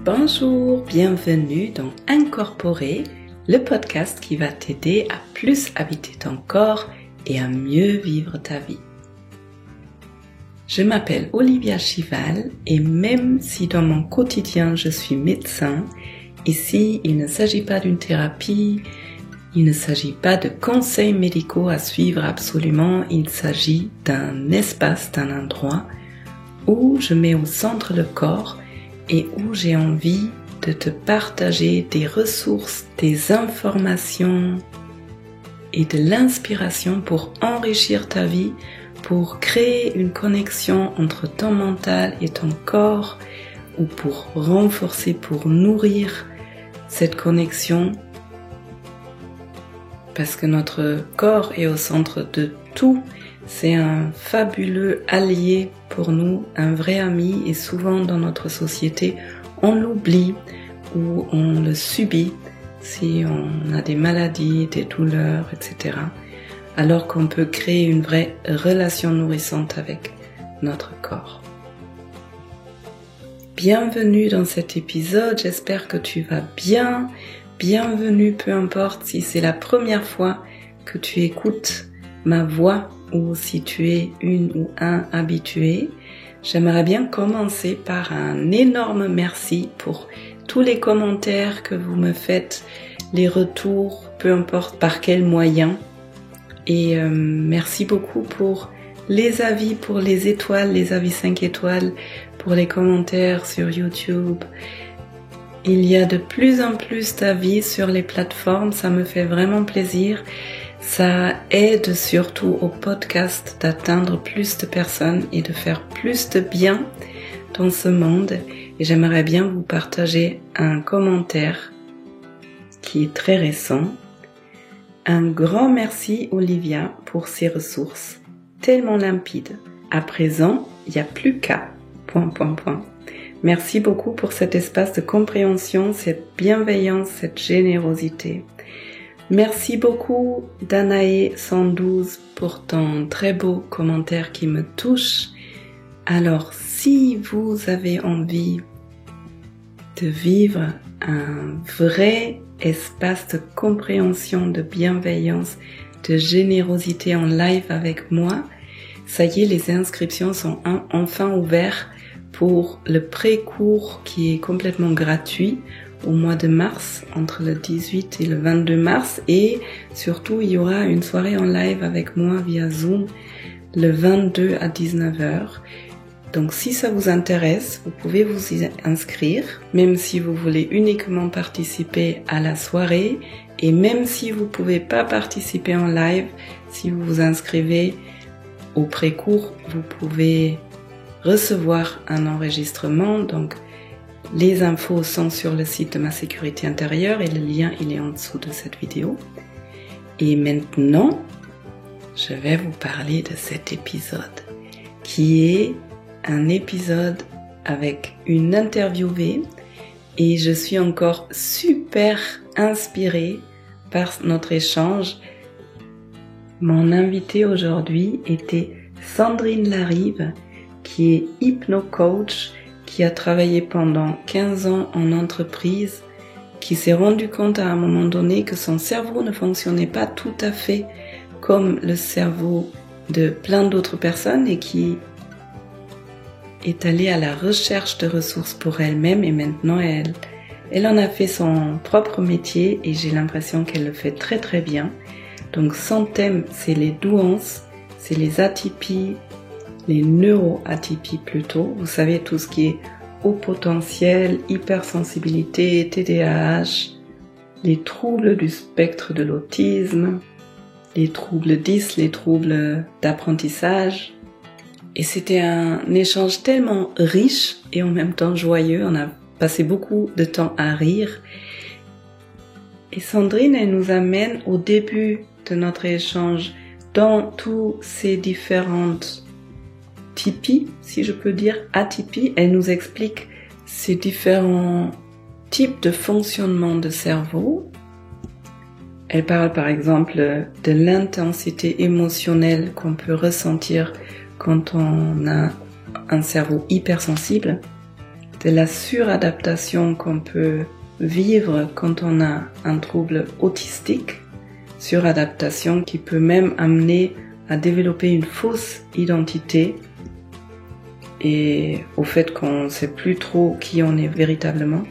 Bonjour, bienvenue dans Incorporer, le podcast qui va t'aider à plus habiter ton corps et à mieux vivre ta vie. Je m'appelle Olivia Chival et même si dans mon quotidien je suis médecin, ici il ne s'agit pas d'une thérapie, il ne s'agit pas de conseils médicaux à suivre absolument, il s'agit d'un espace, d'un endroit où je mets au centre le corps et où j'ai envie de te partager des ressources, des informations et de l'inspiration pour enrichir ta vie, pour créer une connexion entre ton mental et ton corps, ou pour renforcer, pour nourrir cette connexion, parce que notre corps est au centre de tout. C'est un fabuleux allié pour nous, un vrai ami, et souvent dans notre société, on l'oublie ou on le subit si on a des maladies, des douleurs, etc. Alors qu'on peut créer une vraie relation nourrissante avec notre corps. Bienvenue dans cet épisode, j'espère que tu vas bien. Bienvenue, peu importe si c'est la première fois que tu écoutes ma voix ou si tu es une ou un habitué. J'aimerais bien commencer par un énorme merci pour tous les commentaires que vous me faites, les retours, peu importe par quel moyen. Et merci beaucoup pour les avis, pour les étoiles, les avis 5 étoiles, pour les commentaires sur YouTube. Il y a de plus en plus d'avis sur les plateformes, ça me fait vraiment plaisir. Ça aide surtout au podcast d'atteindre plus de personnes et de faire plus de bien dans ce monde. Et j'aimerais bien vous partager un commentaire qui est très récent. Un grand merci Olivia pour ces ressources tellement limpides. À présent, il n'y a plus qu'à... Merci beaucoup pour cet espace de compréhension, cette bienveillance, cette générosité. Merci beaucoup Danae112 pour ton très beau commentaire qui me touche. Alors, si vous avez envie de vivre un vrai espace de compréhension, de bienveillance, de générosité en live avec moi, ça y est, les inscriptions sont enfin ouvertes pour le pré-cours qui est complètement gratuit au mois de mars, entre le 18 et le 22 mars, et surtout il y aura une soirée en live avec moi via Zoom le 22 à 19h. Donc si ça vous intéresse, vous pouvez vous y inscrire, même si vous voulez uniquement participer à la soirée, et même si vous pouvez pas participer en live, si vous vous inscrivez au pré-cours, vous pouvez recevoir un enregistrement. Donc les infos sont sur le site de ma sécurité intérieure et le lien il est en dessous de cette vidéo. Et maintenant, je vais vous parler de cet épisode qui est un épisode avec une interviewée et je suis encore super inspirée par notre échange. Mon invitée aujourd'hui était Sandrine Larive qui est hypno-coach, qui a travaillé pendant 15 ans en entreprise, qui s'est rendu compte à un moment donné que son cerveau ne fonctionnait pas tout à fait comme le cerveau de plein d'autres personnes et qui est allée à la recherche de ressources pour elle-même et maintenant elle en a fait son propre métier et j'ai l'impression qu'elle le fait très très bien. Donc son thème c'est les douances, c'est les atypies, les neuroatypies plutôt, vous savez tout ce qui est haut potentiel, hypersensibilité, TDAH, les troubles du spectre de l'autisme, les troubles 10, les troubles d'apprentissage. Et c'était un échange tellement riche et en même temps joyeux, on a passé beaucoup de temps à rire. Et Sandrine, elle nous amène au début de notre échange dans tous ces différentes typies, si je peux dire, atypies. Elle nous explique ces différents types de fonctionnement de cerveau. Elle parle par exemple de l'intensité émotionnelle qu'on peut ressentir quand on a un cerveau hypersensible. de la suradaptation qu'on peut vivre quand on a un trouble autistique, suradaptation qui peut même amener à développer une fausse identité et au fait qu'on ne sait plus trop qui on est véritablement.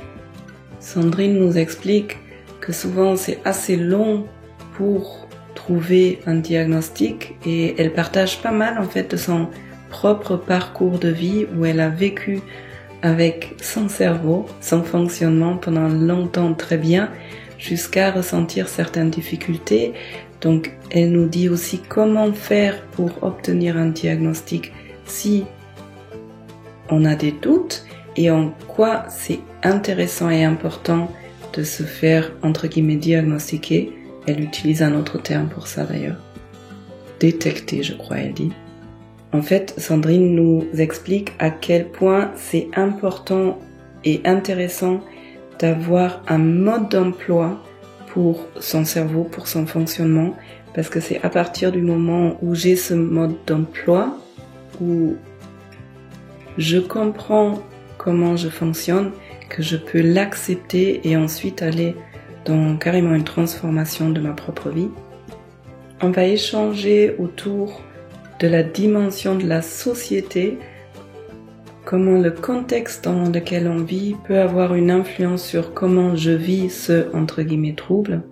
Sandrine nous explique que souvent c'est assez long pour trouver un diagnostic et elle partage pas mal en fait de son propre parcours de vie où elle a vécu avec son cerveau, son fonctionnement pendant longtemps très bien jusqu'à ressentir certaines difficultés. Donc elle nous dit aussi comment faire pour obtenir un diagnostic si on a des doutes et en quoi c'est intéressant et important de se faire entre guillemets diagnostiquer. Elle utilise un autre terme pour ça d'ailleurs. Détecter, je crois, elle dit. En fait, Sandrine nous explique à quel point c'est important et intéressant d'avoir un mode d'emploi pour son cerveau, pour son fonctionnement, parce que c'est à partir du moment où j'ai ce mode d'emploi, où je comprends comment je fonctionne, que je peux l'accepter et ensuite aller dans carrément une transformation de ma propre vie. On va échanger autour de la dimension de la société, comment le contexte dans lequel on vit peut avoir une influence sur comment je vis ce, entre guillemets, trouble.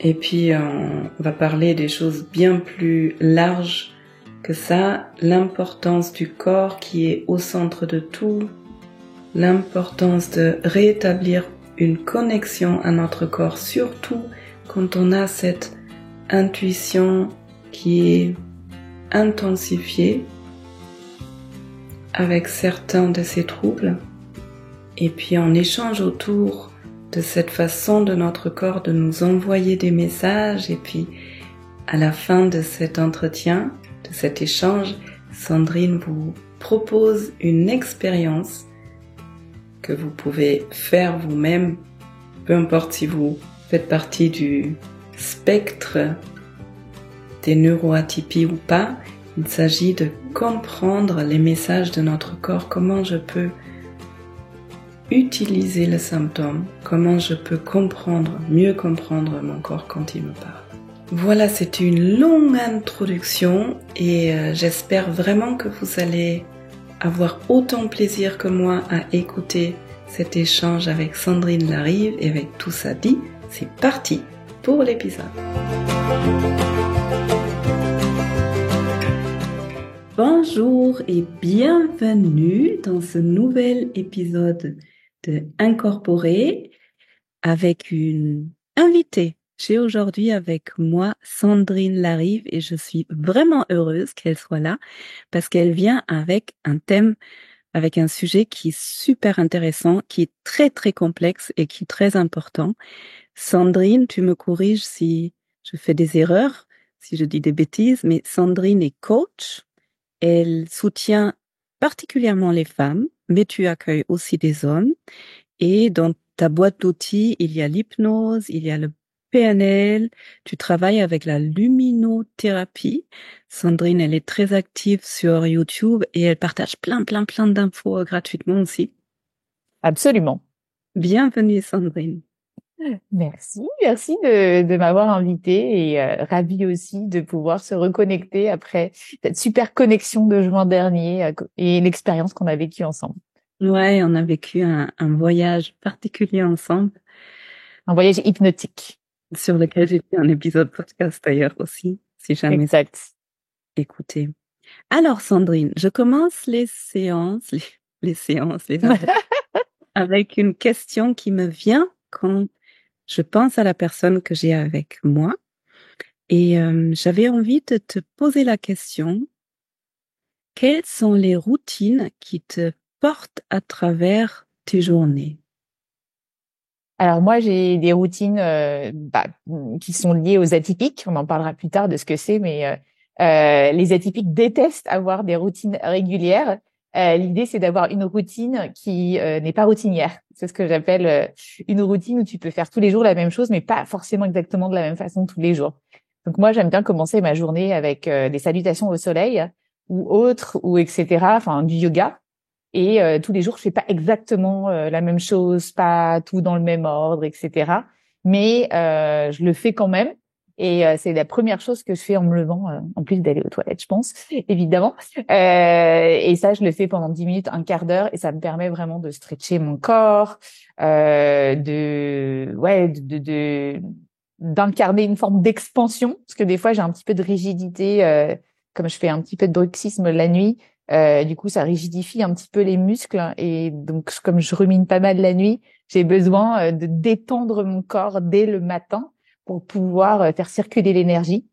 Et puis, on va parler des choses bien plus larges que ça, l'importance du corps qui est au centre de tout, l'importance de rétablir une connexion à notre corps, surtout quand on a cette intuition qui est intensifiée avec certains de ces troubles. Et puis on échange autour de cette façon de notre corps de nous envoyer des messages. Et puis à la fin de cet entretien, de cet échange, Sandrine vous propose une expérience que vous pouvez faire vous-même, peu importe si vous faites partie du spectre des neuroatypies ou pas. Il s'agit de comprendre les messages de notre corps, comment je peux utiliser le symptôme, comment je peux mieux comprendre mon corps quand il me parle. Voilà, c'est une longue introduction et j'espère vraiment que vous allez avoir autant de plaisir que moi à écouter cet échange avec Sandrine Larive et avec tout ça dit. C'est parti pour l'épisode. Bonjour et bienvenue dans ce nouvel épisode de Incorporer avec une invitée. J'ai aujourd'hui avec moi Sandrine Larive et je suis vraiment heureuse qu'elle soit là parce qu'elle vient avec un thème, avec un sujet qui est super intéressant, qui est très très complexe et qui est très important. Sandrine, tu me corriges si je fais des erreurs, si je dis des bêtises, mais Sandrine est coach. Elle soutient particulièrement les femmes, mais tu accueilles aussi des hommes. Et dans ta boîte d'outils, il y a l'hypnose, il y a le PNL, tu travailles avec la luminothérapie. Sandrine, elle est très active sur YouTube et elle partage plein d'infos gratuitement aussi. Absolument. Bienvenue Sandrine. Merci de m'avoir invitée et ravie aussi de pouvoir se reconnecter après cette super connexion de juin dernier et l'expérience qu'on a vécue ensemble. Ouais, on a vécu un voyage particulier ensemble. Un voyage hypnotique. Sur lequel j'ai fait un épisode podcast d'ailleurs aussi, si jamais. Exact. Écoutez. Alors Sandrine, je commence les séances avec une question qui me vient quand je pense à la personne que j'ai avec moi. Et j'avais envie de te poser la question, quelles sont les routines qui te portent à travers tes journées? Alors moi, j'ai des routines qui sont liées aux atypiques. On en parlera plus tard de ce que c'est, mais les atypiques détestent avoir des routines régulières. L'idée, c'est d'avoir une routine qui n'est pas routinière. C'est ce que j'appelle une routine où tu peux faire tous les jours la même chose, mais pas forcément exactement de la même façon tous les jours. Donc moi, j'aime bien commencer ma journée avec des salutations au soleil ou autres, ou etc. Enfin, du yoga. Et tous les jours, je fais pas exactement la même chose, pas tout dans le même ordre, etc. Mais je le fais quand même. Et c'est la première chose que je fais en me levant, en plus d'aller aux toilettes, je pense, évidemment. Et ça, je le fais pendant 10 minutes, un quart d'heure, et ça me permet vraiment de stretcher mon corps, d'incarner une forme d'expansion, parce que des fois, j'ai un petit peu de rigidité, comme je fais un petit peu de bruxisme la nuit. Du coup, ça rigidifie un petit peu les muscles, et donc, comme je rumine pas mal la nuit, j'ai besoin de détendre mon corps dès le matin pour pouvoir faire circuler l'énergie.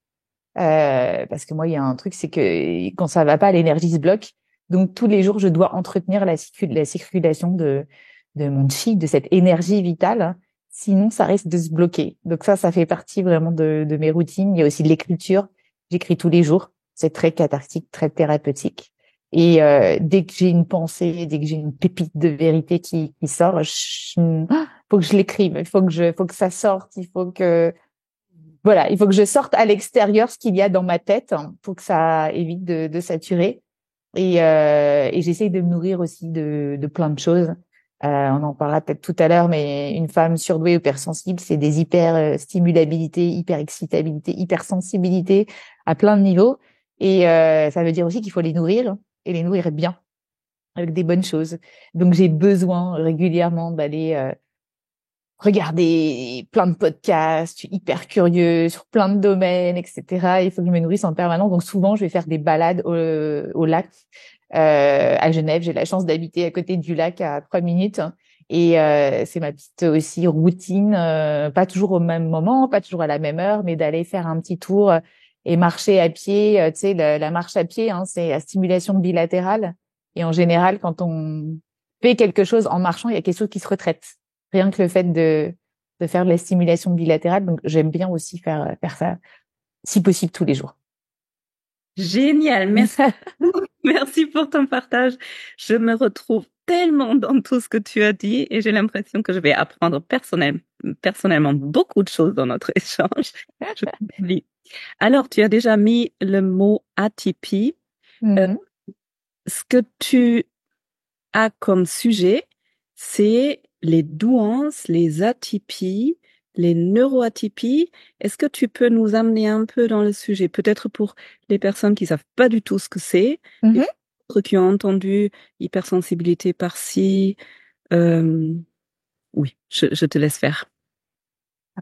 Parce que moi, il y a un truc, c'est que quand ça va pas, l'énergie se bloque. Donc, tous les jours, je dois entretenir la circulation de mon chi, de cette énergie vitale. Sinon, ça risque de se bloquer. Donc ça fait partie vraiment de mes routines. Il y a aussi de l'écriture. J'écris tous les jours. C'est très cathartique, très thérapeutique. Et dès que j'ai une pensée, dès que j'ai une pépite de vérité qui sort, faut que je l'écrive. Faut que ça sorte. Il faut que je sorte à l'extérieur ce qu'il y a dans ma tête, pour que ça évite de saturer. Et j'essaye de me nourrir aussi de plein de choses. On en parlera peut-être tout à l'heure, mais une femme surdouée ou hypersensible, c'est des hyper stimulabilité, hyper excitabilité, hypersensibilité à plein de niveaux. Et ça veut dire aussi qu'il faut les nourrir et les nourrir bien avec des bonnes choses. Donc j'ai besoin régulièrement d'aller regarder plein de podcasts, je suis hyper curieux sur plein de domaines, etc. Il faut que je me nourrisse en permanence. Donc souvent, je vais faire des balades au lac à Genève. J'ai la chance d'habiter à côté du lac à 3 minutes. Et c'est ma petite aussi routine, pas toujours au même moment, pas toujours à la même heure, mais d'aller faire un petit tour et marcher à pied. Tu sais, la marche à pied, hein, c'est la stimulation bilatérale. Et en général, quand on fait quelque chose en marchant, il y a quelque chose qui se retraite. Rien que le fait de faire de la stimulation bilatérale. Donc, j'aime bien aussi faire ça, si possible, tous les jours. Génial, merci. Merci pour ton partage. Je me retrouve tellement dans tout ce que tu as dit et j'ai l'impression que je vais apprendre personnellement beaucoup de choses dans notre échange. Je t'oublie. Alors, tu as déjà mis le mot atypie. Mhm. Ce que tu as comme sujet, c'est les douances, les atypies, les neuroatypies. Est-ce que tu peux nous amener un peu dans le sujet, peut-être pour les personnes qui savent pas du tout ce que c'est, et Mhm. d'autres qui ont entendu hypersensibilité par-ci. euh, oui, je te laisse faire.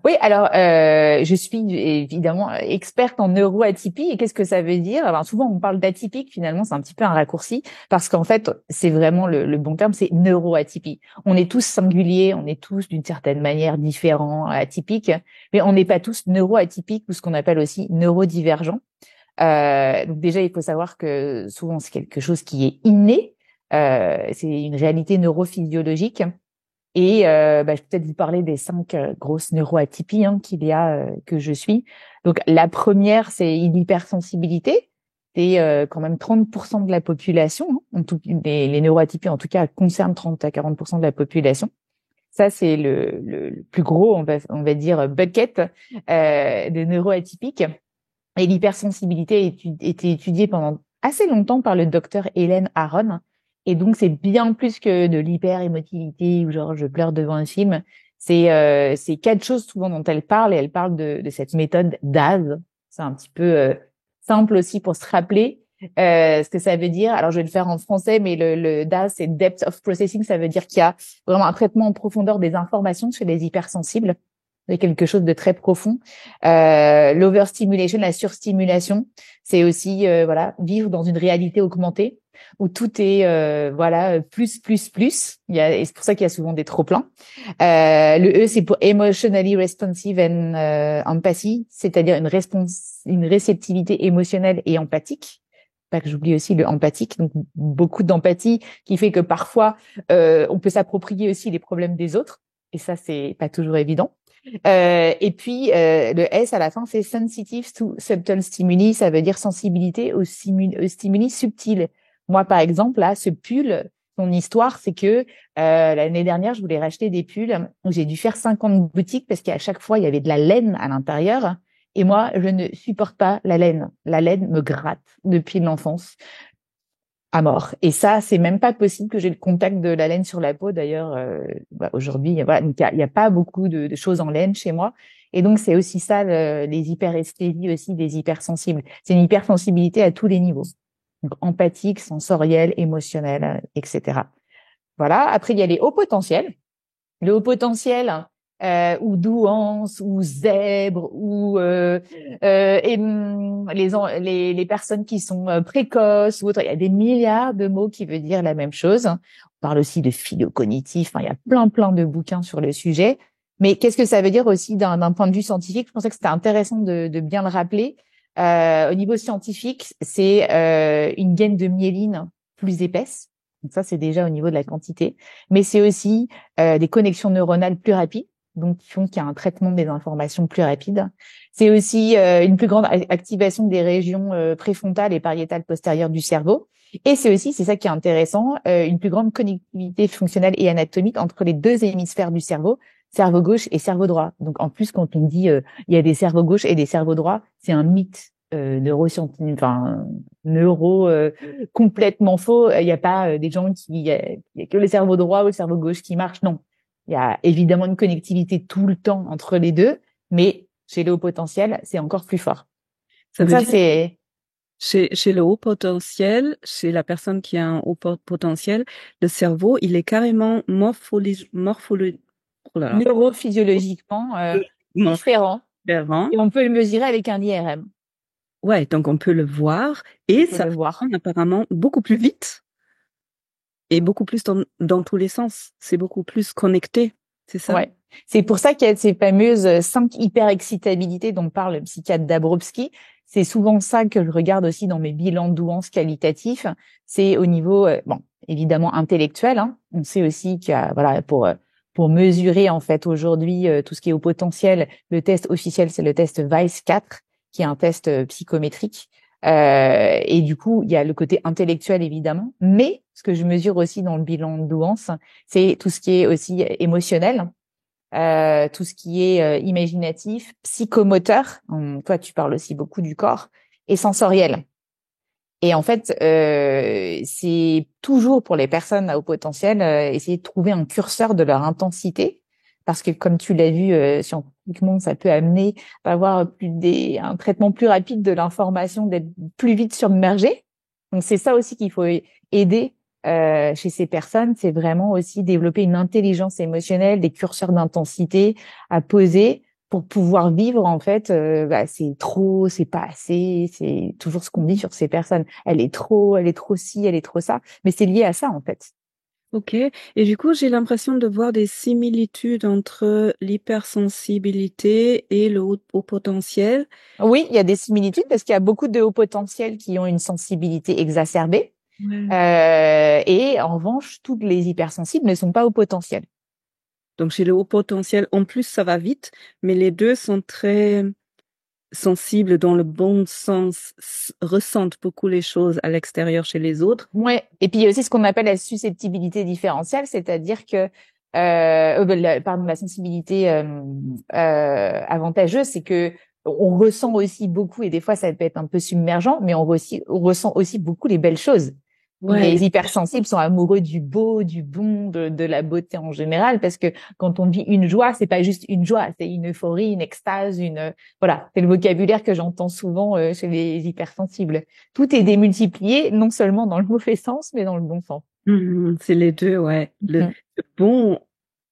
Oui, alors je suis évidemment experte en neuroatypie. Et qu'est-ce que ça veut dire? Alors, souvent, on parle d'atypique, finalement, c'est un petit peu un raccourci, parce qu'en fait, c'est vraiment le bon terme, c'est neuroatypie. On est tous singuliers, on est tous d'une certaine manière différents, atypiques, mais on n'est pas tous neuroatypiques ou ce qu'on appelle aussi neurodivergents. Donc déjà, il faut savoir que souvent, c'est quelque chose qui est inné, c'est une réalité neurophysiologique. Et je vais peut-être vous parler des 5 grosses neuroatypies qu'il y a, que je suis. Donc la première, c'est l'hypersensibilité. C'est quand même 30% de la population. Les neuroatypies, en tout cas, concernent 30 à 40% de la population. Ça, c'est le plus gros, on va dire, bucket de neuroatypiques. Et l'hypersensibilité a été étudiée pendant assez longtemps par le docteur Hélène Aron. Et donc, c'est bien plus que de l'hyper-émotivité ou genre je pleure devant un film. C'est 4 choses souvent dont elle parle, et elle parle de cette méthode DAS. C'est un petit peu simple aussi pour se rappeler ce que ça veut dire. Alors, je vais le faire en français, mais le DAS, c'est Depth of Processing. Ça veut dire qu'il y a vraiment un traitement en profondeur des informations chez les hypersensibles. C'est quelque chose de très profond. L'overstimulation, la surstimulation, c'est aussi vivre dans une réalité augmentée où tout est plus. Et c'est pour ça qu'il y a souvent des trop pleins. Le E, c'est pour emotionally responsive and empathy, c'est-à-dire une réceptivité émotionnelle et empathique. Pas que j'oublie aussi le empathique, donc beaucoup d'empathie qui fait que parfois on peut s'approprier aussi les problèmes des autres, et ça c'est pas toujours évident. Et puis le S à la fin, c'est sensitive to subtle stimuli, ça veut dire sensibilité aux stimuli subtils. Moi, par exemple, là, ce pull, son histoire, c'est que l'année dernière, je voulais racheter des pulls où j'ai dû faire 50 boutiques parce qu'à chaque fois, il y avait de la laine à l'intérieur. Et moi, je ne supporte pas la laine. La laine me gratte depuis l'enfance. à mort. Et ça, c'est même pas possible que j'ai le contact de la laine sur la peau. D'ailleurs, aujourd'hui, voilà, donc il y a pas beaucoup de choses en laine chez moi. Et donc, c'est aussi ça, les hyperesthésies aussi des hypersensibles. C'est une hypersensibilité à tous les niveaux. Donc, empathique, sensoriel, émotionnel, etc. Voilà. Après, il y a les hauts potentiels. Le haut potentiel, ou douance, ou zèbre, ou les personnes qui sont précoces ou autres. Il y a des milliards de mots qui veulent dire la même chose. On parle aussi de philo-cognitif. Enfin, il y a plein de bouquins sur le sujet. Mais qu'est-ce que ça veut dire aussi d'un point de vue scientifique? Je pensais que c'était intéressant de bien le rappeler. Au niveau scientifique, c'est une gaine de myéline plus épaisse. Donc ça, c'est déjà au niveau de la quantité. Mais c'est aussi des connexions neuronales plus rapides, donc qui font qu'il y a un traitement des informations plus rapide. C'est aussi une plus grande activation des régions préfrontales et pariétales postérieures du cerveau. Et c'est aussi, c'est ça qui est intéressant, une plus grande connectivité fonctionnelle et anatomique entre les deux hémisphères du cerveau gauche et cerveau droit. Donc en plus, quand on dit il y a des cerveaux gauches et des cerveaux droits, c'est un mythe neuroscientifique, enfin neuro complètement faux. Il n'y a pas des gens il y a que le cerveau droit ou le cerveau gauche qui marche. Non, il y a évidemment une connectivité tout le temps entre les deux, mais chez les hauts potentiels, c'est encore plus fort. Ça Donc veut ça, dire c'est chez le haut potentiel, chez la personne qui a un haut potentiel, le cerveau, il est carrément oh là là, neurophysiologiquement morphologiquement différent différent. et on peut le mesurer avec un IRM. Ouais, donc on peut le voir On et peut ça le voir. fonctionne apparemment beaucoup plus vite et beaucoup plus dans tous les sens. C'est beaucoup plus connecté, c'est ça? Ouais. C'est pour ça qu'il y a ces fameuses 5 hyperexcitabilités dont parle le psychiatre Dabrowski. C'est souvent ça que je regarde aussi dans mes bilans de douance qualitatifs. C'est au niveau, bon, évidemment intellectuel, hein. On sait aussi qu'il y a, voilà, pour mesurer, en fait, aujourd'hui, tout ce qui est au potentiel, le test officiel, c'est le test VICE-4, qui est un test psychométrique. Et du coup, il y a le côté intellectuel, évidemment. Mais ce que je mesure aussi dans le bilan de douance, c'est tout ce qui est aussi émotionnel, tout ce qui est imaginatif, psychomoteur. Toi, tu parles aussi beaucoup du corps et sensoriel. Et en fait, c'est toujours pour les personnes à haut potentiel essayer de trouver un curseur de leur intensité, parce que comme tu l'as vu scientifiquement, ça peut amener à avoir un traitement plus rapide de l'information, d'être plus vite submergé. Donc c'est ça aussi qu'il faut aider chez ces personnes, c'est vraiment aussi développer une intelligence émotionnelle, des curseurs d'intensité à poser pour pouvoir vivre, en fait, c'est trop, c'est pas assez, c'est toujours ce qu'on dit sur ces personnes. Elle est trop ci, elle est trop ça. Mais c'est lié à ça, en fait. Ok. Et du coup, j'ai l'impression de voir des similitudes entre l'hypersensibilité et le haut potentiel. Oui, il y a des similitudes parce qu'il y a beaucoup de hauts potentiels qui ont une sensibilité exacerbée. Ouais. Et en revanche, toutes les hypersensibles ne sont pas hauts potentiels. Donc, chez le haut potentiel, en plus, ça va vite, mais les deux sont très sensibles dans le bon sens, ressentent beaucoup les choses à l'extérieur chez les autres. Ouais. Et puis il y a aussi ce qu'on appelle la susceptibilité différentielle, c'est-à-dire que la sensibilité avantageuse, c'est que on ressent aussi beaucoup, et des fois ça peut être un peu submergent, mais on ressent aussi beaucoup les belles choses. Ouais. Les hypersensibles sont amoureux du beau, du bon, de la beauté en général, parce que quand on vit une joie, c'est pas juste une joie, c'est une euphorie, une extase, voilà, c'est le vocabulaire que j'entends souvent chez les hypersensibles. Tout est démultiplié, non seulement dans le mauvais sens, mais dans le bon sens. C'est les deux, ouais. Mhm. Le bon,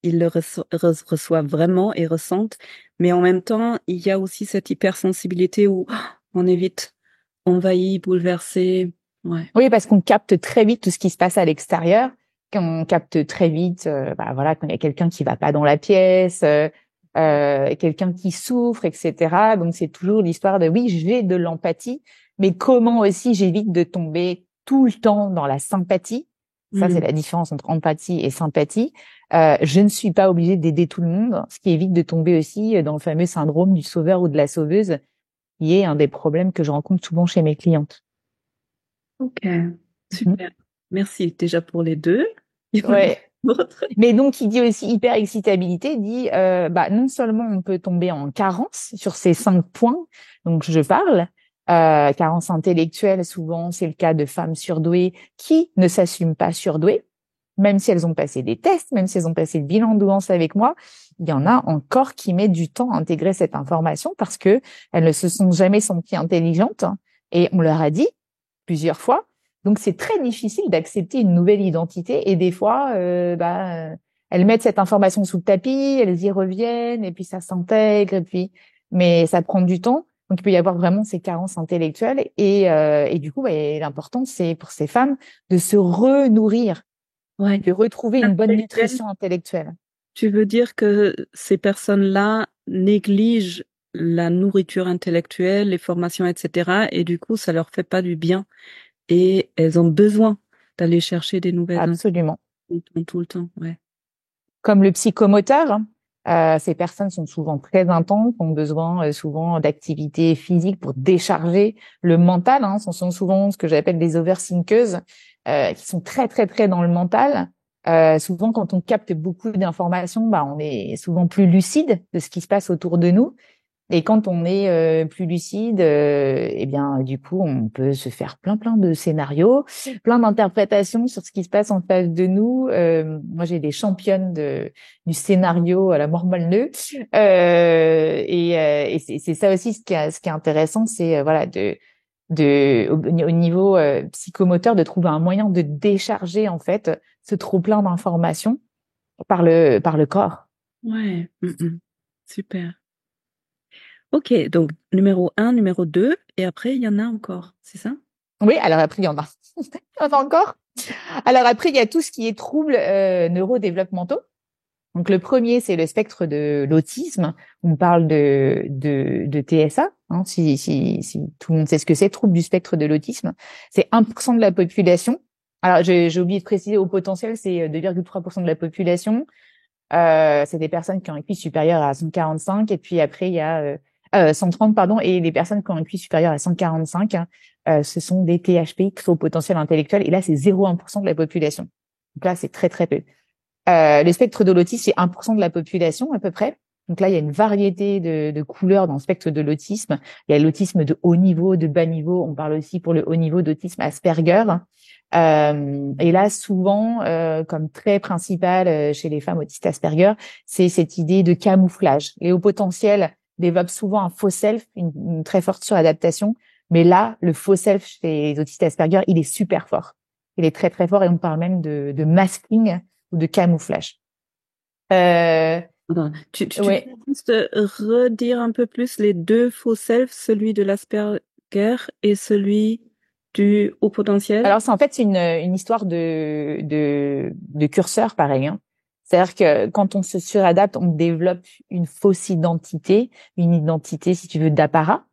ils le reçoivent vraiment et ressentent, mais en même temps, il y a aussi cette hypersensibilité où on est vite envahi, bouleversé. Ouais. Oui, parce qu'on capte très vite tout ce qui se passe à l'extérieur, qu'on capte très vite, voilà, quand il y a quelqu'un qui va pas dans la pièce, quelqu'un qui souffre, etc. Donc c'est toujours l'histoire de oui, j'ai de l'empathie, mais comment aussi j'évite de tomber tout le temps dans la sympathie. Ça, c'est Mhm. la différence entre empathie et sympathie. Je ne suis pas obligée d'aider tout le monde, ce qui évite de tomber aussi dans le fameux syndrome du sauveur ou de la sauveuse, qui est un des problèmes que je rencontre souvent chez mes clientes. Ok, Mhm. super. Merci déjà pour les deux. Il y en a Ouais. d'autres. Mais donc, qui dit aussi hyper-excitabilité, dit non seulement on peut tomber en carence sur ces 5 points dont je parle, Carence intellectuelle, souvent, c'est le cas de femmes surdouées qui ne s'assument pas surdouées, même si elles ont passé des tests, même si elles ont passé le bilan de douance avec moi. Il y en a encore qui mettent du temps à intégrer cette information parce que elles ne se sont jamais senties intelligentes et on leur a dit plusieurs fois. Donc, c'est très difficile d'accepter une nouvelle identité et des fois, elles mettent cette information sous le tapis, elles y reviennent et puis ça s'intègre et puis, mais ça prend du temps. Donc, il peut y avoir vraiment ces carences intellectuelles et du coup, l'important, c'est pour ces femmes de se renourrir, Ouais. de retrouver une bonne Intellectuel, nutrition intellectuelle. tu veux dire que ces personnes-là négligent la nourriture intellectuelle, les formations, etc. Et du coup, ça leur fait pas du bien. Et elles ont besoin d'aller chercher des nouvelles Absolument. informations tout le temps. Ouais. Comme le psychomoteur, ces personnes sont souvent très intenses, ont besoin souvent d'activités physiques pour décharger le mental. Ce sont souvent ce que j'appelle des overthinkeuses, qui sont très très très dans le mental. Souvent, quand on capte beaucoup d'informations, on est souvent plus lucide de ce qui se passe autour de nous. Et quand on est plus lucide, eh bien, du coup, on peut se faire plein de scénarios, plein d'interprétations sur ce qui se passe en face de nous. Moi, j'ai des championnes du scénario à la Mormolneux. Et c'est ça aussi ce qui est intéressant, c'est voilà au niveau psychomoteur de trouver un moyen de décharger en fait ce trop plein d'informations par le corps. Ouais. Super. Ok, donc numéro 1, numéro 2, et après, il y en a encore, c'est ça? Oui, alors après, il y en a. Il y en a encore. Alors après, il y a tout ce qui est troubles neurodéveloppementaux. Donc le premier, c'est le spectre de l'autisme. On parle de TSA, si tout le monde sait ce que c'est, trouble du spectre de l'autisme. C'est 1% de la population. Alors j'ai oublié de préciser, au potentiel, c'est 2,3% de la population. C'est des personnes qui ont un QI supérieur à 145 et puis après il y a 130 pardon, et les personnes qui ont un QI supérieur à 145, ce sont des THP, très haut potentiel intellectuel, et là c'est 0,1% de la population. Donc là c'est très très peu. Le spectre de l'autisme, c'est 1% de la population à peu près. Donc là, il y a une variété de couleurs dans le spectre de l'autisme. Il y a l'autisme de haut niveau, de bas niveau. On parle aussi pour le haut niveau d'autisme Asperger. Et là, souvent, comme trait principal chez les femmes autistes Asperger, c'est cette idée de camouflage. Les hauts potentiels développent souvent un faux self, une très forte suradaptation. Mais là, le faux self chez les autistes Asperger, il est super fort. Il est très très fort et on parle même de masking ou de camouflage. Attends, tu Ouais. peux juste redire un peu plus les deux faux self, celui de l'Asperger et celui du haut potentiel? Alors, c'est une histoire de curseur, pareil. C'est-à-dire que quand on se suradapte, on développe une fausse identité, une identité, si tu veux, d'apparat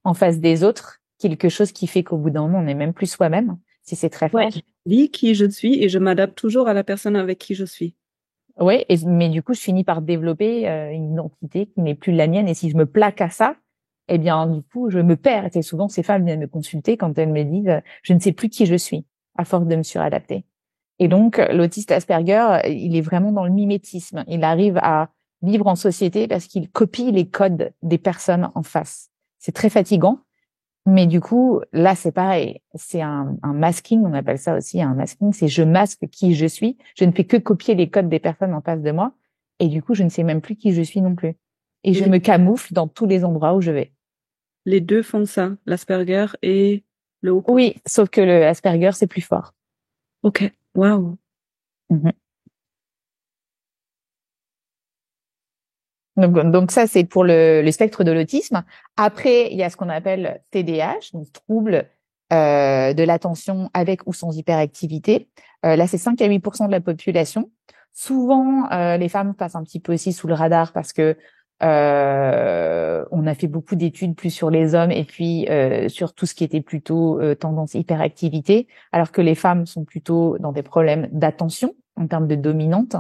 en face des autres, quelque chose qui fait qu'au bout d'un moment, on n'est même plus soi-même, si c'est très fort. Ouais, je dis qui je suis et je m'adapte toujours à la personne avec qui je suis. Ouais, mais du coup, je finis par développer une identité qui n'est plus la mienne. Et si je me plaque à ça, eh bien, du coup, je me perds. Et c'est souvent ces femmes viennent me consulter quand elles me disent, je ne sais plus qui je suis à force de me suradapter. Et donc, l'autiste Asperger, il est vraiment dans le mimétisme. Il arrive à vivre en société parce qu'il copie les codes des personnes en face. C'est très fatigant. Mais du coup, là, c'est pareil. C'est un masking, on appelle ça aussi un masking. C'est je masque qui je suis. Je ne fais que copier les codes des personnes en face de moi. Et du coup, je ne sais même plus qui je suis non plus. Et je Et me camoufle dans tous les endroits où je vais. les deux font ça, l'Asperger et le haut potentiel. Oui, sauf que le Asperger, c'est plus fort. Ok, waouh. Mhm. Donc ça, c'est pour le spectre de l'autisme. Après, il y a ce qu'on appelle TDAH, donc trouble de l'attention avec ou sans hyperactivité. Là, c'est 5 à 8% de la population. Souvent, les femmes passent un petit peu aussi sous le radar parce que on a fait beaucoup d'études plus sur les hommes et puis sur tout ce qui était plutôt tendance hyperactivité, alors que les femmes sont plutôt dans des problèmes d'attention en termes de dominante.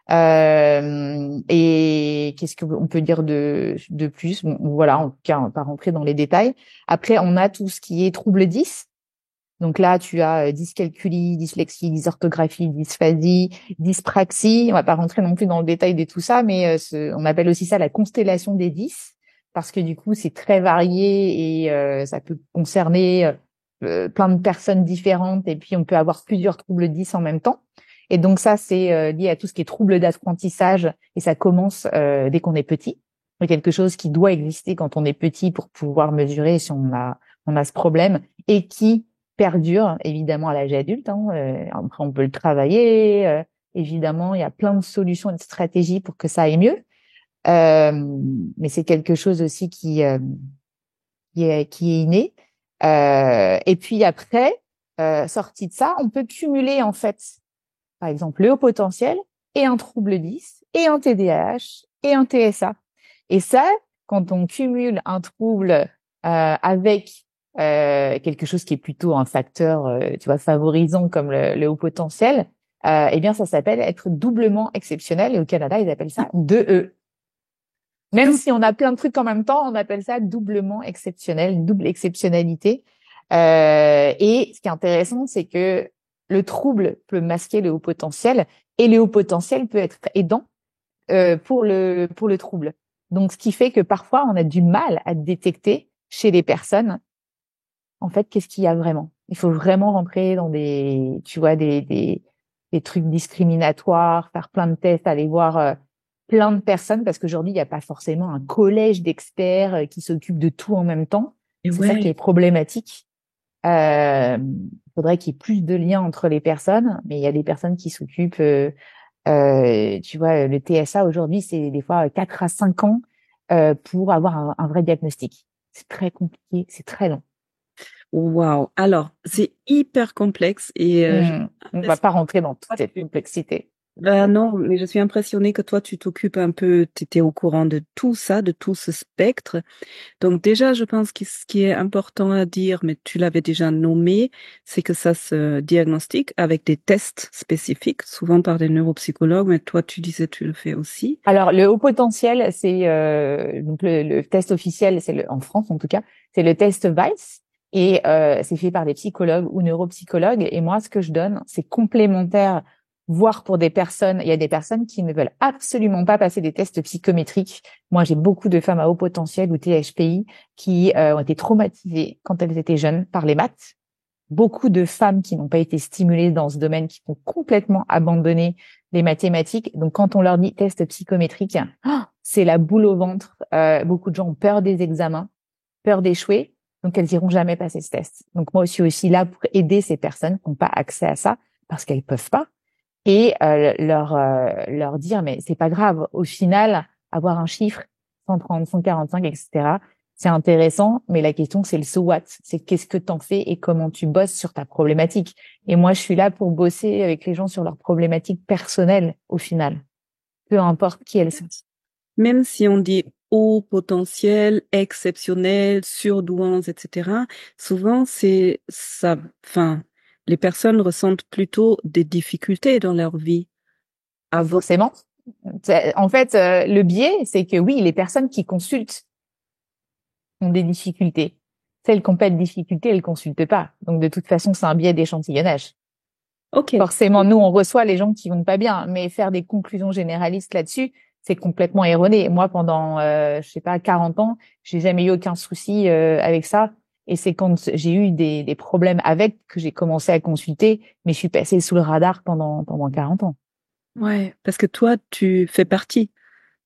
Et qu'est-ce qu'on peut dire de plus? Bon, voilà, en tout cas, on va pas rentrer dans les détails. Après, on a tout ce qui est trouble 10. Donc là, tu as dyscalculie, dyslexie, dysorthographie, dysphasie, dyspraxie. On va pas rentrer non plus dans le détail de tout ça, mais on appelle aussi ça la constellation des 10. parce que du coup, c'est très varié et ça peut concerner plein de personnes différentes et puis on peut avoir plusieurs troubles 10 en même temps. Et donc ça, c'est lié à tout ce qui est troubles d'apprentissage et ça commence dès qu'on est petit. C'est quelque chose qui doit exister quand on est petit pour pouvoir mesurer si on a ce problème et qui perdure évidemment à l'âge adulte. Hein. Après, on peut le travailler. Évidemment, il y a plein de solutions et de stratégies pour que ça aille mieux. Mais c'est quelque chose aussi qui est inné. Et puis après, sorti de ça, on peut cumuler en fait, par exemple, le haut potentiel et un trouble 10 et un TDAH et un TSA. Et ça, quand on cumule un trouble avec quelque chose qui est plutôt un facteur, tu vois, favorisant comme le haut potentiel, eh bien, ça s'appelle être doublement exceptionnel. Et au Canada, ils appellent ça 2E. Même si on a plein de trucs en même temps, on appelle ça doublement exceptionnel, double exceptionnalité. Et ce qui est intéressant, c'est que le trouble peut masquer le haut potentiel et le haut potentiel peut être aidant pour le trouble. Donc, ce qui fait que parfois, on a du mal à détecter chez les personnes, en fait, qu'est-ce qu'il y a vraiment. Il faut vraiment rentrer dans tu vois, des trucs discriminatoires, faire plein de tests, aller voir plein de personnes, parce qu'aujourd'hui, il n'y a pas forcément un collège d'experts qui s'occupent de tout en même temps. Et C'est ça qui est problématique. Il faudrait qu'il y ait plus de liens entre les personnes, mais il y a des personnes qui s'occupent. Tu vois, le TSA aujourd'hui, c'est des fois 4 à 5 ans pour avoir un vrai diagnostic. C'est très compliqué, c'est très long. Waouh. Alors, c'est hyper complexe et On va pas rentrer dans toute cette complexité. ben non, mais je suis impressionnée que toi, tu t'occupes un peu, tu étais au courant de tout ça, de tout ce spectre. Donc déjà, je pense que ce qui est important à dire, mais tu l'avais déjà nommé, c'est que ça se diagnostique avec des tests spécifiques, souvent par des neuropsychologues, mais toi, tu disais tu le fais aussi. Alors, le haut potentiel, c'est donc le test officiel, en France en tout cas, c'est le test VICE et c'est fait par des psychologues ou neuropsychologues. Et moi, ce que je donne, c'est complémentaire, voire pour des personnes. Il y a des personnes qui ne veulent absolument pas passer des tests psychométriques. Moi, j'ai beaucoup de femmes à haut potentiel ou THPI qui ont été traumatisées quand elles étaient jeunes par les maths. Beaucoup de femmes qui n'ont pas été stimulées dans ce domaine, qui ont complètement abandonné les mathématiques. Donc, quand on leur dit test psychométrique, c'est la boule au ventre. Beaucoup de gens ont peur des examens, peur d'échouer. Donc, elles iront jamais passer ce test. Donc, moi, je suis aussi là pour aider ces personnes qui n'ont pas accès à ça parce qu'elles peuvent pas et leur dire, mais c'est pas grave. Au final, avoir un chiffre, 130, 145, etc., c'est intéressant, mais la question, c'est le so what. C'est qu'est-ce que t'en fais et comment tu bosses sur ta problématique. Et moi, je suis là pour bosser avec les gens sur leurs problématiques personnelles, au final. Peu importe qui elles sont. Même si on dit haut potentiel, exceptionnel, surdouance, etc., souvent c'est ça, enfin, les personnes ressentent plutôt des difficultés dans leur vie. Forcément. En fait, le biais, c'est que oui, les personnes qui consultent ont des difficultés. Celles qui n'ont pas de difficultés, elles consultent pas. Donc, de toute façon, c'est un biais d'échantillonnage. Ok. Forcément, nous, on reçoit les gens qui vont pas bien, mais faire des conclusions généralistes là-dessus, c'est complètement erroné. Moi, pendant, je sais pas, 40 ans, j'ai jamais eu aucun souci avec ça. Et c'est quand j'ai eu des problèmes avec que j'ai commencé à consulter, mais je suis passée sous le radar pendant 40 ans. Ouais, parce que toi, tu fais partie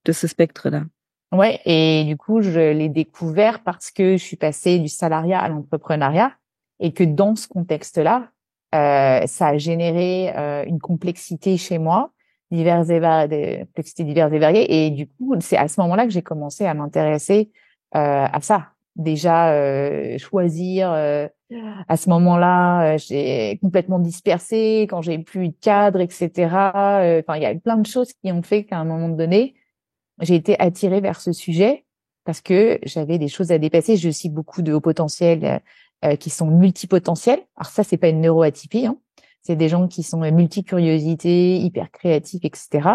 de ce spectre-là. Ouais, et du coup, je l'ai découvert parce que je suis passée du salariat à l'entrepreneuriat et que dans ce contexte-là, ça a généré une complexité chez moi, des complexités diverses et variées. Et du coup, c'est à ce moment-là que j'ai commencé à m'intéresser à ça. Déjà, choisir. À ce moment-là, j'ai complètement dispersé quand j'ai plus eu de cadre, etc. Enfin, il y a eu plein de choses qui ont fait qu'à un moment donné, j'ai été attirée vers ce sujet parce que j'avais des choses à dépasser. J'ai aussi beaucoup de hauts potentiels qui sont multipotentiels. Alors ça, c'est pas une neuroatypie, hein. C'est des gens qui sont multicuriosité, hyper créatifs, etc.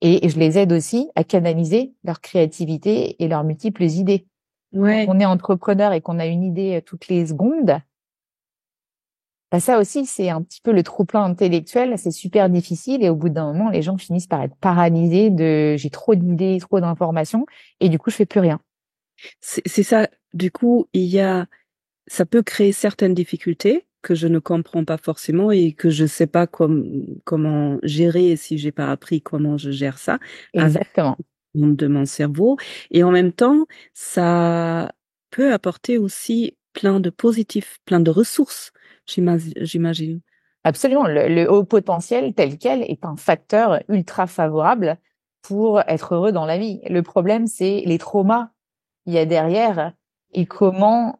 Et je les aide aussi à canaliser leur créativité et leurs multiples idées. Ouais. Quand on est entrepreneur et qu'on a une idée toutes les secondes, bah ça aussi, c'est un petit peu le trop-plein intellectuel, c'est super difficile et au bout d'un moment, les gens finissent par être paralysés de j'ai trop d'idées, trop d'informations et du coup, je fais plus rien. C'est ça. Du coup, ça peut créer certaines difficultés que je ne comprends pas forcément et que je sais pas comment gérer si j'ai pas appris comment je gère ça avec Exactement. le monde de mon cerveau. Et en même temps, ça peut apporter aussi plein de positifs, plein de ressources, j'imagine. Absolument. Le haut potentiel tel quel est un facteur ultra favorable pour être heureux dans la vie. Le problème, c'est les traumas qu'il y a derrière et comment,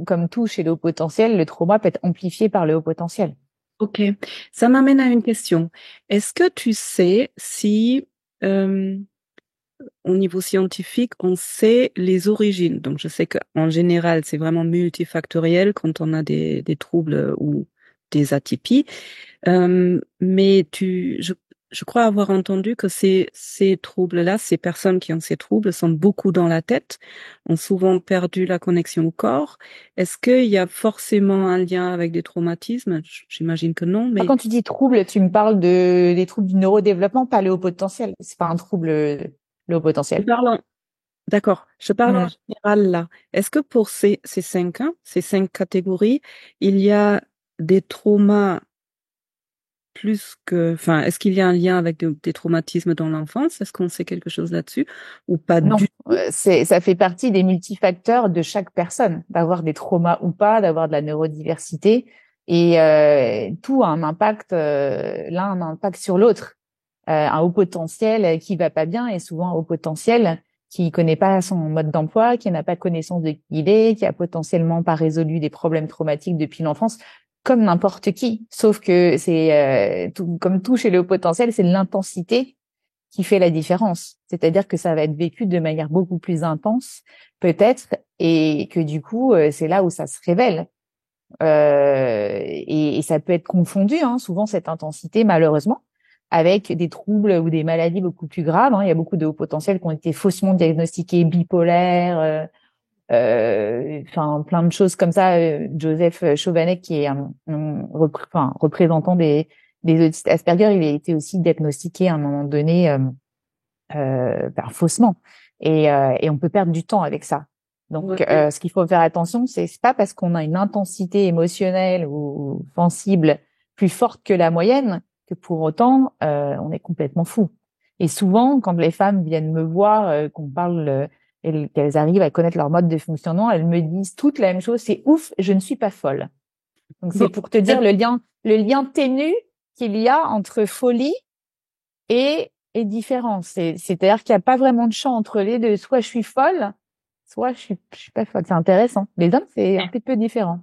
comme tout chez le haut potentiel, le trauma peut être amplifié par le haut potentiel. Ok, ça m'amène à une question. Est-ce que tu sais si euh, au niveau scientifique, on sait les origines. Donc, je sais qu'en général, c'est vraiment multifactoriel quand on a des troubles ou des atypies. Mais je crois avoir entendu que ces troubles-là, ces personnes qui ont ces troubles sont beaucoup dans la tête, ont souvent perdu la connexion au corps. Est-ce qu'il y a forcément un lien avec des traumatismes? J'imagine que non, Alors, mais quand tu dis trouble, tu me parles des troubles du neurodéveloppement, pas le haut potentiel. C'est pas un trouble, le haut je potentiel. parle d'accord, je parle en Hmm. général là. Est-ce que pour ces cinq, hein, ces cinq catégories, il y a des traumas enfin, est-ce qu'il y a un lien avec des traumatismes dans l'enfance? Est-ce qu'on sait quelque chose là-dessus ou pas Non, du tout? ça fait partie des multifacteurs de chaque personne, d'avoir des traumas ou pas, d'avoir de la neurodiversité, et tout a un impact, l'un a un impact sur l'autre. Un haut potentiel qui va pas bien est souvent un haut potentiel qui connaît pas son mode d'emploi, qui n'a pas connaissance de qui il est, qui a potentiellement pas résolu des problèmes traumatiques depuis l'enfance, comme n'importe qui. Sauf que c'est comme tout chez le haut potentiel, c'est l'intensité qui fait la différence. C'est-à-dire que ça va être vécu de manière beaucoup plus intense, peut-être, et que du coup, c'est là où ça se révèle. Et ça peut être confondu, hein, souvent cette intensité, malheureusement, avec des troubles ou des maladies beaucoup plus graves. Hein. Il y a beaucoup de hauts potentiels qui ont été faussement diagnostiqués bipolaires, enfin plein de choses comme ça. Joseph Chovanec, qui est représentant des autistes Asperger, il a été aussi diagnostiqué à un moment donné faussement. Et on peut perdre du temps avec ça. Donc, Ouais. ce qu'il faut faire attention, c'est pas parce qu'on a une intensité émotionnelle ou sensible plus forte que la moyenne que pour autant on est complètement fou. Et souvent, quand les femmes viennent me voir, qu'on parle et qu'elles arrivent à connaître leur mode de fonctionnement, elles me disent toutes la même chose, c'est ouf, je ne suis pas folle. Donc c'est Bon, pour te dire le lien ténu qu'il y a entre folie et différent. C'est-à-dire qu'il n'y a pas vraiment de champ entre les deux. Soit je suis folle, soit je suis pas folle. C'est intéressant. Les hommes, c'est un petit peu différent.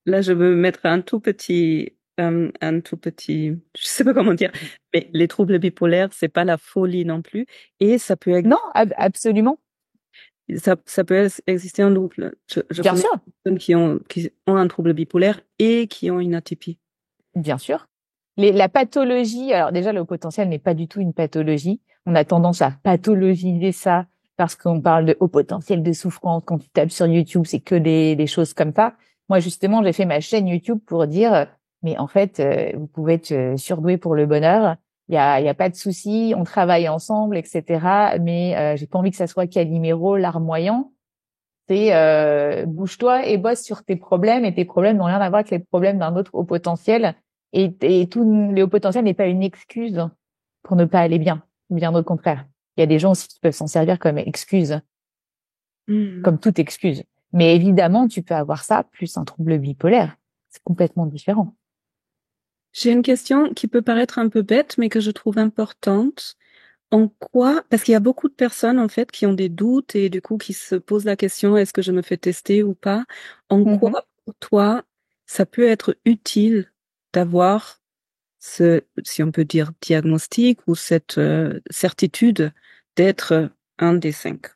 là, je veux mettre un tout petit, je sais pas comment dire, mais les troubles bipolaires, c'est pas la folie non plus, et Non, absolument. ça peut exister en double. Je Bien connais sûr, des personnes qui ont un trouble bipolaire et qui ont une atypie. bien sûr. La pathologie, alors déjà, le haut potentiel n'est pas du tout une pathologie. On a tendance à pathologiser ça parce qu'on parle de haut potentiel de souffrance. Quand tu tapes sur YouTube, c'est que des choses comme ça. Moi, justement, j'ai fait ma chaîne YouTube pour dire, mais en fait, vous pouvez être surdoué pour le bonheur. Il y a pas de souci. On travaille ensemble, etc. Mais j'ai pas envie que ça soit Calimero, larmoyant. C'est bouge-toi et bosse sur tes problèmes, et tes problèmes n'ont rien à voir avec les problèmes d'un autre haut potentiel. Et tout les hauts potentiels n'est pas une excuse pour ne pas aller bien. Bien au contraire. Il y a des gens aussi qui peuvent s'en servir comme excuse, Hmm. comme toute excuse. Mais évidemment, tu peux avoir ça plus un trouble bipolaire. C'est complètement différent. J'ai une question qui peut paraître un peu bête, mais que je trouve importante. En quoi, parce qu'il y a beaucoup de personnes en fait qui ont des doutes et du coup qui se posent la question, est-ce que je me fais tester ou pas? En quoi, Mhm. pour toi, ça peut être utile d'avoir si on peut dire, diagnostic ou cette certitude d'être un des cinq?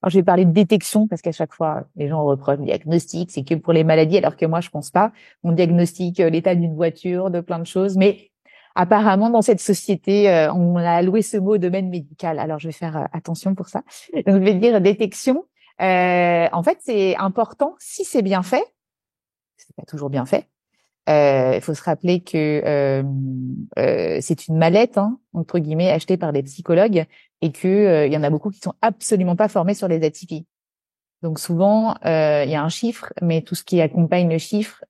Alors, je vais parler de détection parce qu'à chaque fois, les gens reprochent le diagnostic, c'est que pour les maladies, alors que moi, je pense pas. On diagnostique l'état d'une voiture, de plein de choses, mais apparemment, dans cette société, on a alloué ce mot au domaine médical. Alors, je vais faire attention pour ça. Donc, je vais dire détection. En fait, c'est important si c'est bien fait. C'est pas toujours bien fait. Il faut se rappeler que c'est une mallette, hein, entre guillemets, achetée par des psychologues et que il y en a beaucoup qui sont absolument pas formés sur les atypies. Donc souvent, il y a un chiffre, mais tout ce qui accompagne le chiffre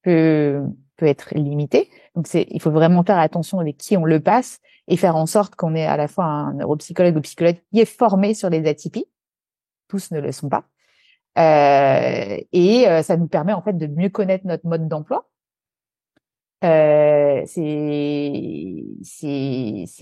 peut être limité. Donc il faut vraiment faire attention avec qui on le passe et faire en sorte qu'on ait à la fois un neuropsychologue ou psychologue qui est formé sur les atypies. Tous ne le sont pas. Ça nous permet en fait de mieux connaître notre mode d'emploi. C'est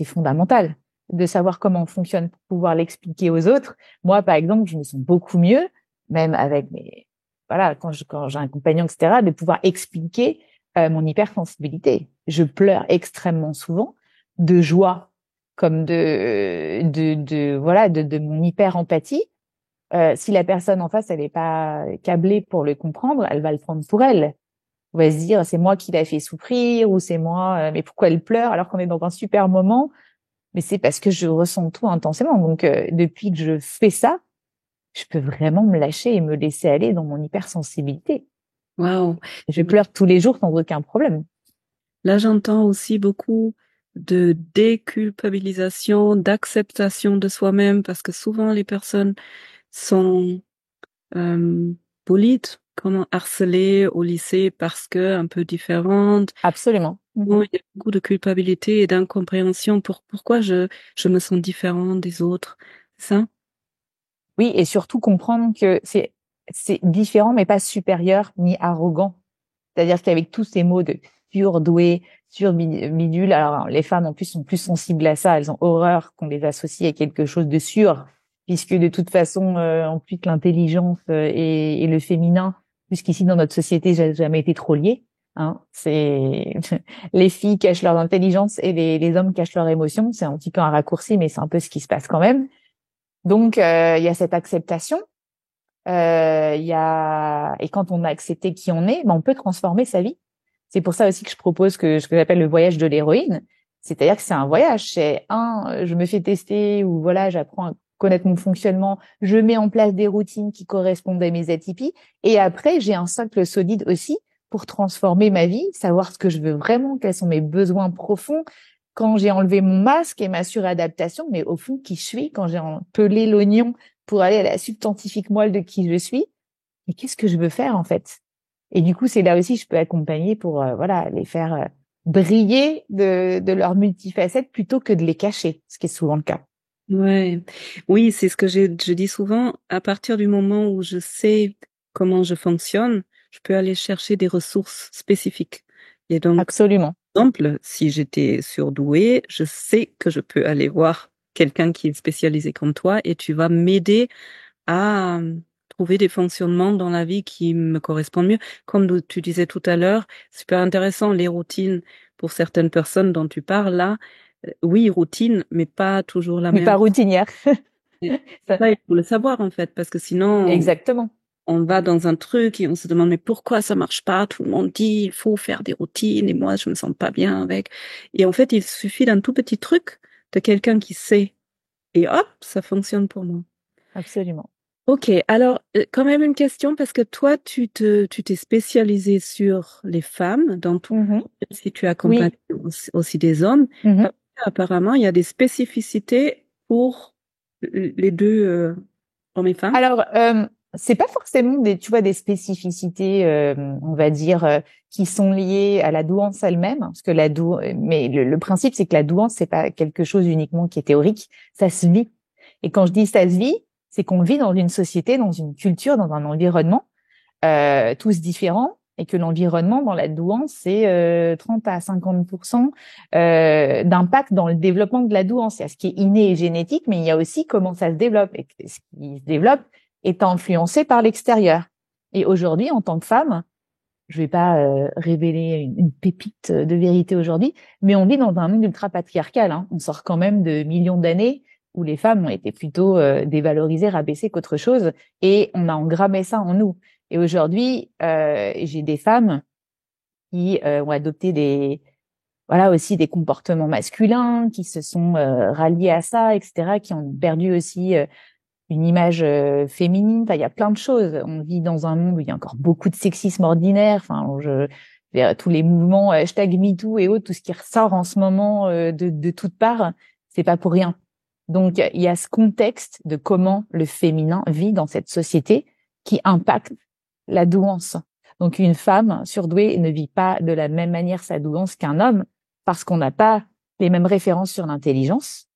fondamental de savoir comment on fonctionne pour pouvoir l'expliquer aux autres. Moi, par exemple, je me sens beaucoup mieux, même avec mes, voilà, quand j'ai un compagnon, etc., de pouvoir expliquer mon hypersensibilité. Je pleure extrêmement souvent de joie, comme de mon hyper empathie. Si la personne en face, elle n'est pas câblée pour le comprendre, elle va le prendre pour elle. On va se dire, c'est moi qui l'a fait souffrir, ou c'est moi, mais pourquoi elle pleure alors qu'on est dans un super moment? Mais c'est parce que je ressens tout intensément. Donc, depuis que je fais ça, je peux vraiment me lâcher et me laisser aller dans mon hypersensibilité. Waouh. Je pleure tous les jours sans aucun problème. Là, j'entends aussi beaucoup de déculpabilisation, d'acceptation de soi-même, parce que souvent les personnes sont bullied, comment harcelées au lycée parce que un peu différentes. Absolument. Bon, il y a beaucoup de culpabilité et d'incompréhension pourquoi je me sens différente des autres. C'est ça? Oui, et surtout comprendre que c'est différent, mais pas supérieur ni arrogant. C'est-à-dire qu'avec tous ces mots de surdoué, surbidule, alors les femmes en plus sont plus sensibles à ça, elles ont horreur qu'on les associe à quelque chose de sûr, puisque de toute façon, en plus l'intelligence et le féminin, puisqu'ici dans notre société, j'ai jamais été trop lié. Hein, c'est les filles cachent leur intelligence et les hommes cachent leurs émotions. C'est un petit peu un raccourci, mais c'est un peu ce qui se passe quand même. Donc il y a cette acceptation. Et quand on a accepté qui on est, ben, on peut transformer sa vie. C'est pour ça aussi que je propose ce que j'appelle le voyage de l'héroïne. C'est-à-dire que c'est un voyage. C'est je me fais tester ou voilà, j'apprends à connaître mon fonctionnement, je mets en place des routines qui correspondent à mes atypies. Et après, j'ai un socle solide aussi pour transformer ma vie, savoir ce que je veux vraiment, quels sont mes besoins profonds. Quand j'ai enlevé mon masque et ma suradaptation, mais au fond, qui je suis, quand j'ai pelé l'oignon pour aller à la substantifique moelle de qui je suis, et qu'est-ce que je veux faire en fait? Et du coup, c'est là aussi je peux accompagner pour voilà les faire briller de leurs multifacettes plutôt que de les cacher, ce qui est souvent le cas. Ouais. Oui, c'est ce que je dis souvent. À partir du moment où je sais comment je fonctionne, je peux aller chercher des ressources spécifiques. Et donc, Absolument. par exemple, si j'étais surdouée, je sais que je peux aller voir quelqu'un qui est spécialisé comme toi et tu vas m'aider à trouver des fonctionnements dans la vie qui me correspondent mieux. Comme tu disais tout à l'heure, super intéressant, les routines pour certaines personnes dont tu parles là. Oui, routine, mais pas toujours la Mais même. pas routinière. Et Ça- ça, il faut le savoir en fait, parce que sinon, Exactement. on va dans un truc et on se demande mais pourquoi ça marche pas? Tout le monde dit il faut faire des routines et moi je me sens pas bien avec. Et en fait, il suffit d'un tout petit truc de quelqu'un qui sait et hop, ça fonctionne pour moi. Absolument. Ok, alors quand même une question parce que toi tu t'es spécialisé sur les femmes dans tout, Mhm. si tu accompagnes Oui. aussi des hommes. Mhm. Apparemment, il y a des spécificités pour les deux hommes et femmes. Alors, c'est pas forcément tu vois, des spécificités, on va dire, qui sont liées à la douance elle-même, hein, parce que mais le principe, c'est que la douance, c'est pas quelque chose uniquement qui est théorique, ça se vit. Et quand je dis ça se vit, c'est qu'on vit dans une société, dans une culture, dans un environnement, tous différents, et que l'environnement dans la douance, c'est 30 à 50% d'impact dans le développement de la douance. Il y a ce qui est inné et génétique, mais il y a aussi comment ça se développe. Et ce qui se développe est influencé par l'extérieur. Et aujourd'hui, en tant que femme, je vais pas révéler une pépite de vérité aujourd'hui, mais on vit dans un monde ultra patriarcal. Hein. On sort quand même de millions d'années où les femmes ont été plutôt dévalorisées, rabaissées qu'autre chose, et on a engrammé ça en nous. Et aujourd'hui, j'ai des femmes qui ont adopté voilà aussi des comportements masculins, qui se sont ralliés à ça, etc., qui ont perdu aussi une image féminine. Enfin, il y a plein de choses. On vit dans un monde où il y a encore beaucoup de sexisme ordinaire. Enfin, Tous les mouvements #MeToo et autres, tout ce qui ressort en ce moment de toutes parts, c'est pas pour rien. Donc, il y a ce contexte de comment le féminin vit dans cette société qui impacte la douance. Donc, une femme surdouée ne vit pas de la même manière sa douance qu'un homme parce qu'on n'a pas les mêmes références sur l'intelligence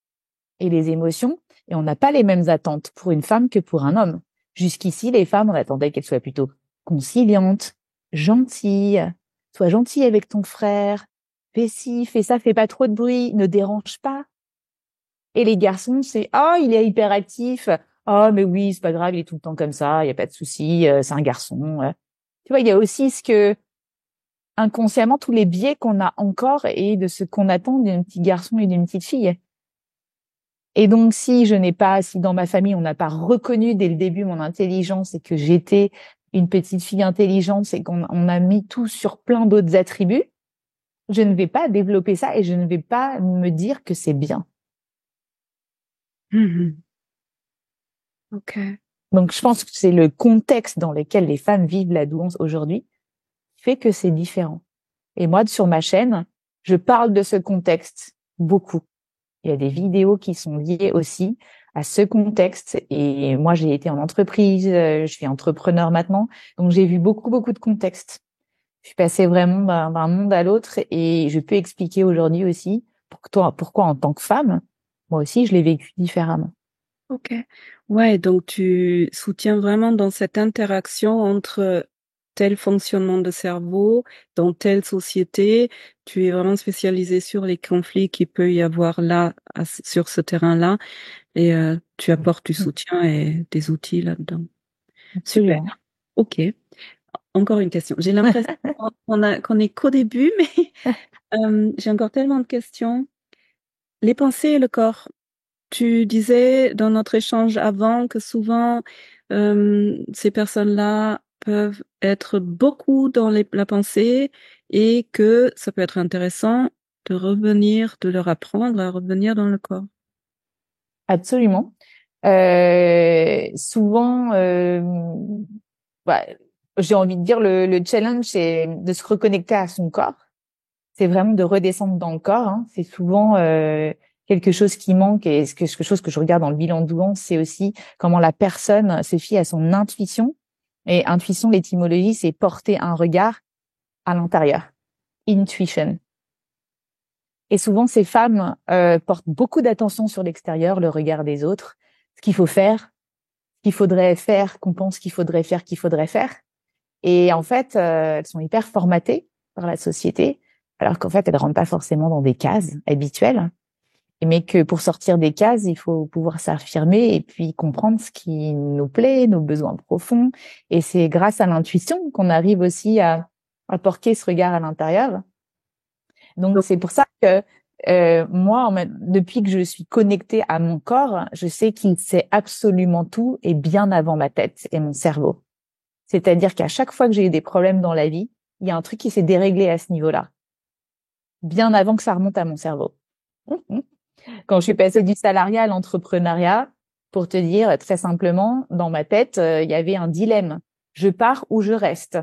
et les émotions et on n'a pas les mêmes attentes pour une femme que pour un homme. Jusqu'ici, les femmes, on attendait qu'elles soient plutôt conciliantes, gentilles, sois gentil avec ton frère, fais ci, fais ça, fais pas trop de bruit, ne dérange pas. Et les garçons, c'est oh, il est hyperactif. Oh, mais oui, c'est pas grave, il est tout le temps comme ça, il y a pas de souci, c'est un garçon. Tu vois, il y a aussi ce que inconsciemment tous les biais qu'on a encore et de ce qu'on attend d'un petit garçon et d'une petite fille. Et donc si dans ma famille on n'a pas reconnu dès le début mon intelligence et que j'étais une petite fille intelligente et qu'on a mis tout sur plein d'autres attributs, je ne vais pas développer ça et je ne vais pas me dire que c'est bien. Ok. Donc, je pense que c'est le contexte dans lequel les femmes vivent la douance aujourd'hui qui fait que c'est différent. Et moi, sur ma chaîne, je parle de ce contexte beaucoup. Il y a des vidéos qui sont liées aussi à ce contexte. Et moi, j'ai été en entreprise, je suis entrepreneur maintenant, donc j'ai vu beaucoup, beaucoup de contextes. Je suis passée vraiment d'un monde à l'autre et je peux expliquer aujourd'hui aussi pourquoi en tant que femme, moi aussi, je l'ai vécu différemment. Ok. Ouais, donc tu soutiens vraiment dans cette interaction entre tel fonctionnement de cerveau dans telle société. Tu es vraiment spécialisé sur les conflits qu'il peut y avoir là, sur ce terrain-là, et tu apportes du soutien et des outils là-dedans. Super. Absolument. Ok. Encore une question. J'ai l'impression qu'on est qu'au début, mais j'ai encore tellement de questions. Les pensées et le corps. Tu disais dans notre échange avant que souvent ces personnes-là peuvent être beaucoup dans la pensée et que ça peut être intéressant de revenir, de leur apprendre à revenir dans le corps. Absolument. Souvent, bah, j'ai envie de dire le challenge, c'est de se reconnecter à son corps. C'est vraiment de redescendre dans le corps. Hein. C'est souvent quelque chose qui manque et quelque chose que je regarde dans le bilan de douance, c'est aussi comment la personne se fie à son intuition. Et intuition, l'étymologie, c'est porter un regard à l'intérieur. Intuition. Et souvent, ces femmes portent beaucoup d'attention sur l'extérieur, le regard des autres, ce qu'il faut faire, ce qu'il faudrait faire, qu'on pense qu'il faudrait faire, qu'il faudrait faire. Et en fait, elles sont hyper formatées par la société, alors qu'en fait, elles rentrent pas forcément dans des cases habituelles, mais que pour sortir des cases, il faut pouvoir s'affirmer et puis comprendre ce qui nous plaît, nos besoins profonds. Et c'est grâce à l'intuition qu'on arrive aussi à porter ce regard à l'intérieur. Donc, c'est pour ça que moi, depuis que je suis connectée à mon corps, je sais qu'il sait absolument tout et bien avant ma tête et mon cerveau. C'est-à-dire qu'à chaque fois que j'ai eu des problèmes dans la vie, il y a un truc qui s'est déréglé à ce niveau-là, bien avant que ça remonte à mon cerveau. Quand je suis passée du salariat à l'entrepreneuriat, pour te dire très simplement, dans ma tête, il y avait un dilemme. Je pars ou je reste.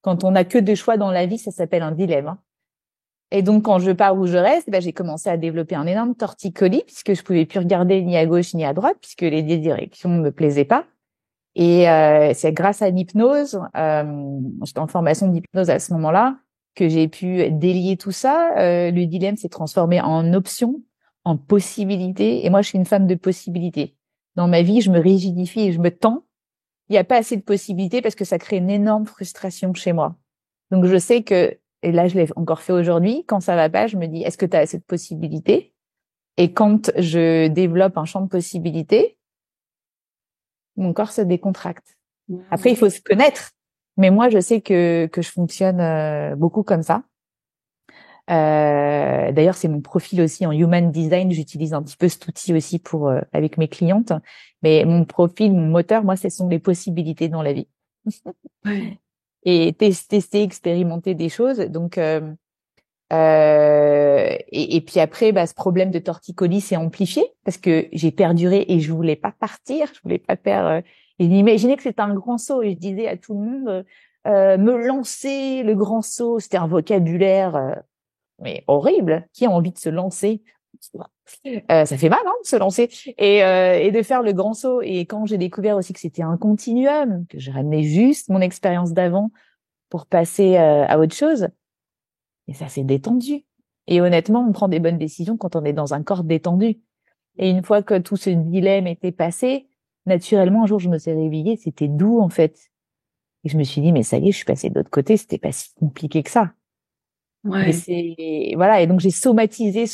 Quand on n'a que deux choix dans la vie, ça s'appelle un dilemme. Et donc, quand je pars ou je reste, j'ai commencé à développer un énorme torticolis puisque je pouvais plus regarder ni à gauche ni à droite puisque les directions ne me plaisaient pas. Et c'est grâce à l'hypnose, j'étais en formation d'hypnose à ce moment-là, que j'ai pu délier tout ça. Le dilemme s'est transformé en option, en possibilité. Et moi, je suis une femme de possibilités. Dans ma vie, je me rigidifie et je me tends. Il n'y a pas assez de possibilités parce que ça crée une énorme frustration chez moi. Donc, je sais que, et là, je l'ai encore fait aujourd'hui, quand ça va pas, je me dis, est-ce que tu as assez de possibilités? Et quand je développe un champ de possibilités, mon corps se décontracte. Après, il faut se connaître. Mais moi, je sais que je fonctionne beaucoup comme ça. D'ailleurs, c'est mon profil aussi en human design. J'utilise un petit peu cet outil aussi pour avec mes clientes. Mais mon profil, mon moteur, moi, ce sont les possibilités dans la vie. Ouais. Et tester, expérimenter des choses. Donc, et puis après, ce problème de torticolis s'est amplifié parce que j'ai perduré et je voulais pas partir. Je voulais pas faire. Et j'imaginais que c'était un grand saut et je disais à tout le monde, me lancer, le grand saut, c'était un vocabulaire mais horrible. Qui a envie de se lancer? Ça fait mal, hein, de se lancer et de faire le grand saut. Et quand j'ai découvert aussi que c'était un continuum, que je ramenais juste mon expérience d'avant pour passer à autre chose, et ça s'est détendu. Et honnêtement, on prend des bonnes décisions quand on est dans un corps détendu. Et une fois que tout ce dilemme était passé, naturellement, un jour, je me suis réveillée, c'était doux, en fait. Et je me suis dit, mais ça y est, je suis passée de l'autre côté, c'était pas si compliqué que ça. Mais Ouais. c'est, voilà. Et donc, j'ai somatisé,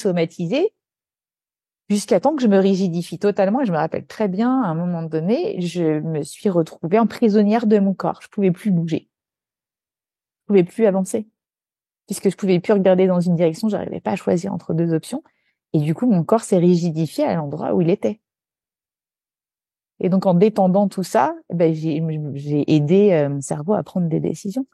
jusqu'à temps que je me rigidifie totalement. Et je me rappelle très bien, à un moment donné, je me suis retrouvée en prisonnière de mon corps. Je pouvais plus bouger. Je pouvais plus avancer. Puisque je pouvais plus regarder dans une direction, j'arrivais pas à choisir entre deux options. Et du coup, mon corps s'est rigidifié à l'endroit où il était. Et donc, en détendant tout ça, ben, j'ai aidé mon cerveau à prendre des décisions.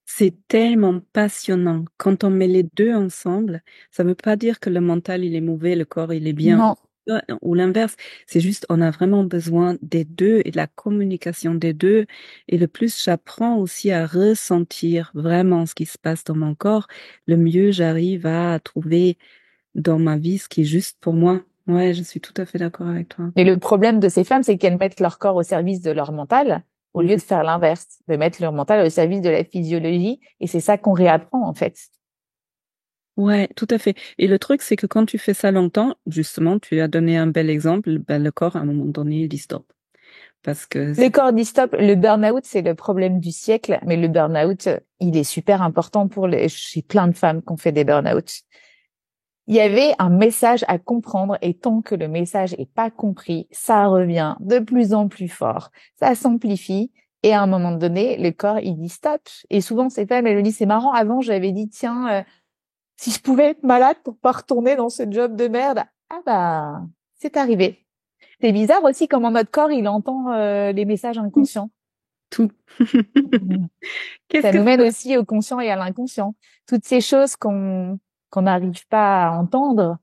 C'est tellement passionnant. Quand on met les deux ensemble, ça ne veut pas dire que le mental, il est mauvais, le corps, il est bien, Non. ou l'inverse. C'est juste, on a vraiment besoin des deux et de la communication des deux. Et le plus j'apprends aussi à ressentir vraiment ce qui se passe dans mon corps, le mieux j'arrive à trouver dans ma vie ce qui est juste pour moi. Ouais, je suis tout à fait d'accord avec toi. Mais le problème de ces femmes, c'est qu'elles mettent leur corps au service de leur mental, au lieu de faire l'inverse, de mettre leur mental au service de la physiologie. Et c'est ça qu'on réapprend, en fait. Ouais, tout à fait. Et le truc, c'est que quand tu fais ça longtemps, justement, tu as donné un bel exemple, ben, le corps, à un moment donné, il dit stop. Parce que Le c'est... corps dit stop. Le burn-out, c'est le problème du siècle. Mais le burn-out, il est super important pour les, j'ai plein de femmes qui ont fait des burn-out. Il y avait un message à comprendre et tant que le message est pas compris, ça revient de plus en plus fort. Ça s'amplifie et à un moment donné, le corps, il dit stop. Et souvent, ces femmes, elles me disent, c'est marrant, avant, j'avais dit, tiens, si je pouvais être malade pour pas retourner dans ce job de merde. Ah bah, c'est arrivé. C'est bizarre aussi comment notre corps, il entend les messages inconscients. Tout. Qu'est-ce Ça que nous mène ça... aussi au conscient et à l'inconscient. Toutes ces choses qu'on n'arrive pas à entendre,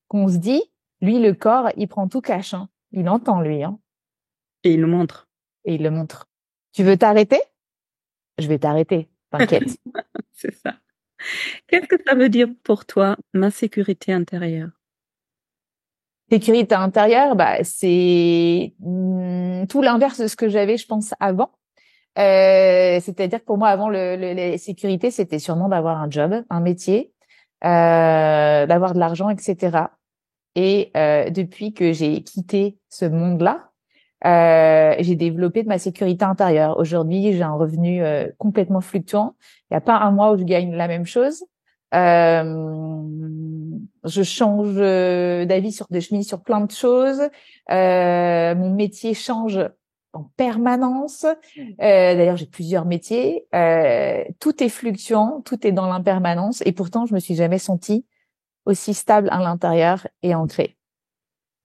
qu'on se dit, lui, le corps, il prend tout cache, hein. Il entend, lui, hein, Et il nous montre. et il le montre. Tu veux t'arrêter? Je vais t'arrêter. T'inquiète. C'est ça. Qu'est-ce que ça veut dire pour toi, ma sécurité intérieure? Sécurité intérieure, bah, c'est tout l'inverse de ce que j'avais, je pense, avant. C'est-à-dire que pour moi, avant, la sécurité, c'était sûrement d'avoir un job, un métier, d'avoir de l'argent, etc. Et depuis que j'ai quitté ce monde-là, j'ai développé de ma sécurité intérieure. Aujourd'hui, j'ai un revenu complètement fluctuant. Il n'y a pas un mois où je gagne la même chose. Je change d'avis sur de chemise sur plein de choses. Mon métier change en permanence. D'ailleurs, j'ai plusieurs métiers. Tout est fluctuant, tout est dans l'impermanence. Et pourtant, je me suis jamais sentie aussi stable à l'intérieur et ancrée.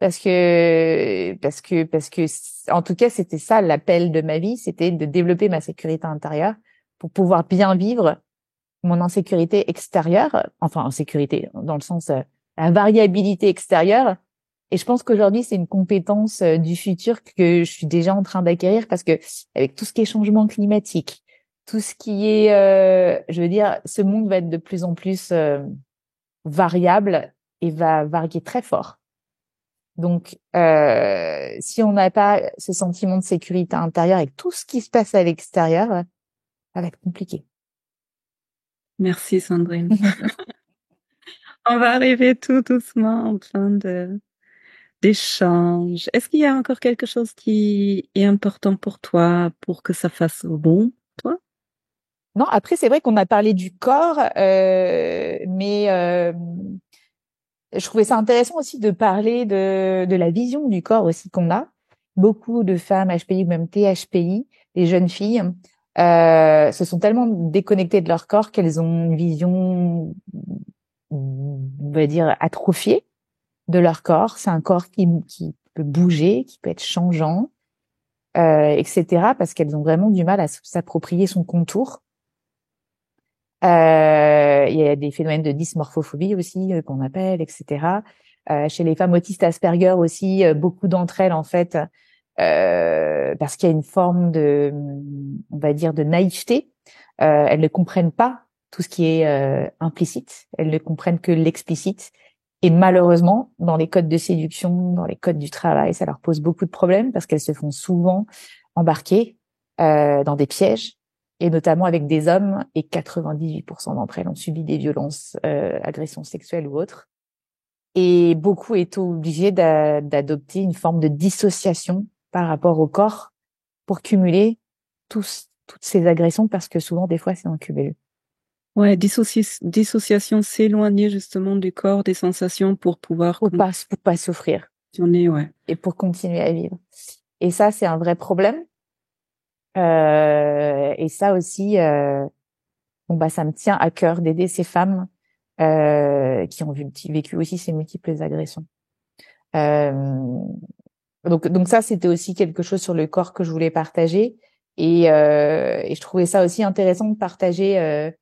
Parce que, en tout cas, c'était ça l'appel de ma vie, c'était de développer ma sécurité intérieure pour pouvoir bien vivre mon insécurité extérieure, enfin, insécurité, dans le sens, la variabilité extérieure. Et je pense qu'aujourd'hui, c'est une compétence du futur que je suis déjà en train d'acquérir parce que avec tout ce qui est changement climatique, tout ce qui est, je veux dire, ce monde va être de plus en plus variable et va varier très fort. Donc, si on n'a pas ce sentiment de sécurité intérieure avec tout ce qui se passe à l'extérieur, ça va être compliqué. Merci Sandrine. On va arriver tout doucement en fin de d'échange. Est-ce qu'il y a encore quelque chose qui est important pour toi pour que ça fasse bon, toi? Non, après, c'est vrai qu'on a parlé du corps, mais je trouvais ça intéressant aussi de parler de la vision du corps aussi qu'on a. Beaucoup de femmes HPI ou même THPI, les jeunes filles, se sont tellement déconnectées de leur corps qu'elles ont une vision, on va dire, atrophiée de leur corps. C'est un corps qui peut bouger, qui peut être changeant, etc. Parce qu'elles ont vraiment du mal à s'approprier son contour. Il y a des phénomènes de dysmorphophobie aussi qu'on appelle, etc. Chez les femmes autistes Asperger aussi, beaucoup d'entre elles en fait parce qu'il y a une forme de, on va dire, de naïveté. Elles ne comprennent pas tout ce qui est implicite. Elles ne comprennent que l'explicite. Et malheureusement, dans les codes de séduction, dans les codes du travail, ça leur pose beaucoup de problèmes parce qu'elles se font souvent embarquer dans des pièges, et notamment avec des hommes. Et 98% d'entre elles ont subi des violences, agressions sexuelles ou autres. Et beaucoup étaient obligés d'adopter une forme de dissociation par rapport au corps pour cumuler toutes ces agressions, parce que souvent, des fois, c'est un cumul. Ouais, dissociation, s'éloigner justement du corps, des sensations pour pouvoir Pour pas souffrir fonctionner, ouais. et pour continuer à vivre. Et ça, c'est un vrai problème. Et ça aussi, ça me tient à cœur d'aider ces femmes qui ont vécu aussi ces multiples agressions. Donc ça, c'était aussi quelque chose sur le corps que je voulais partager. Et je trouvais ça aussi intéressant de partager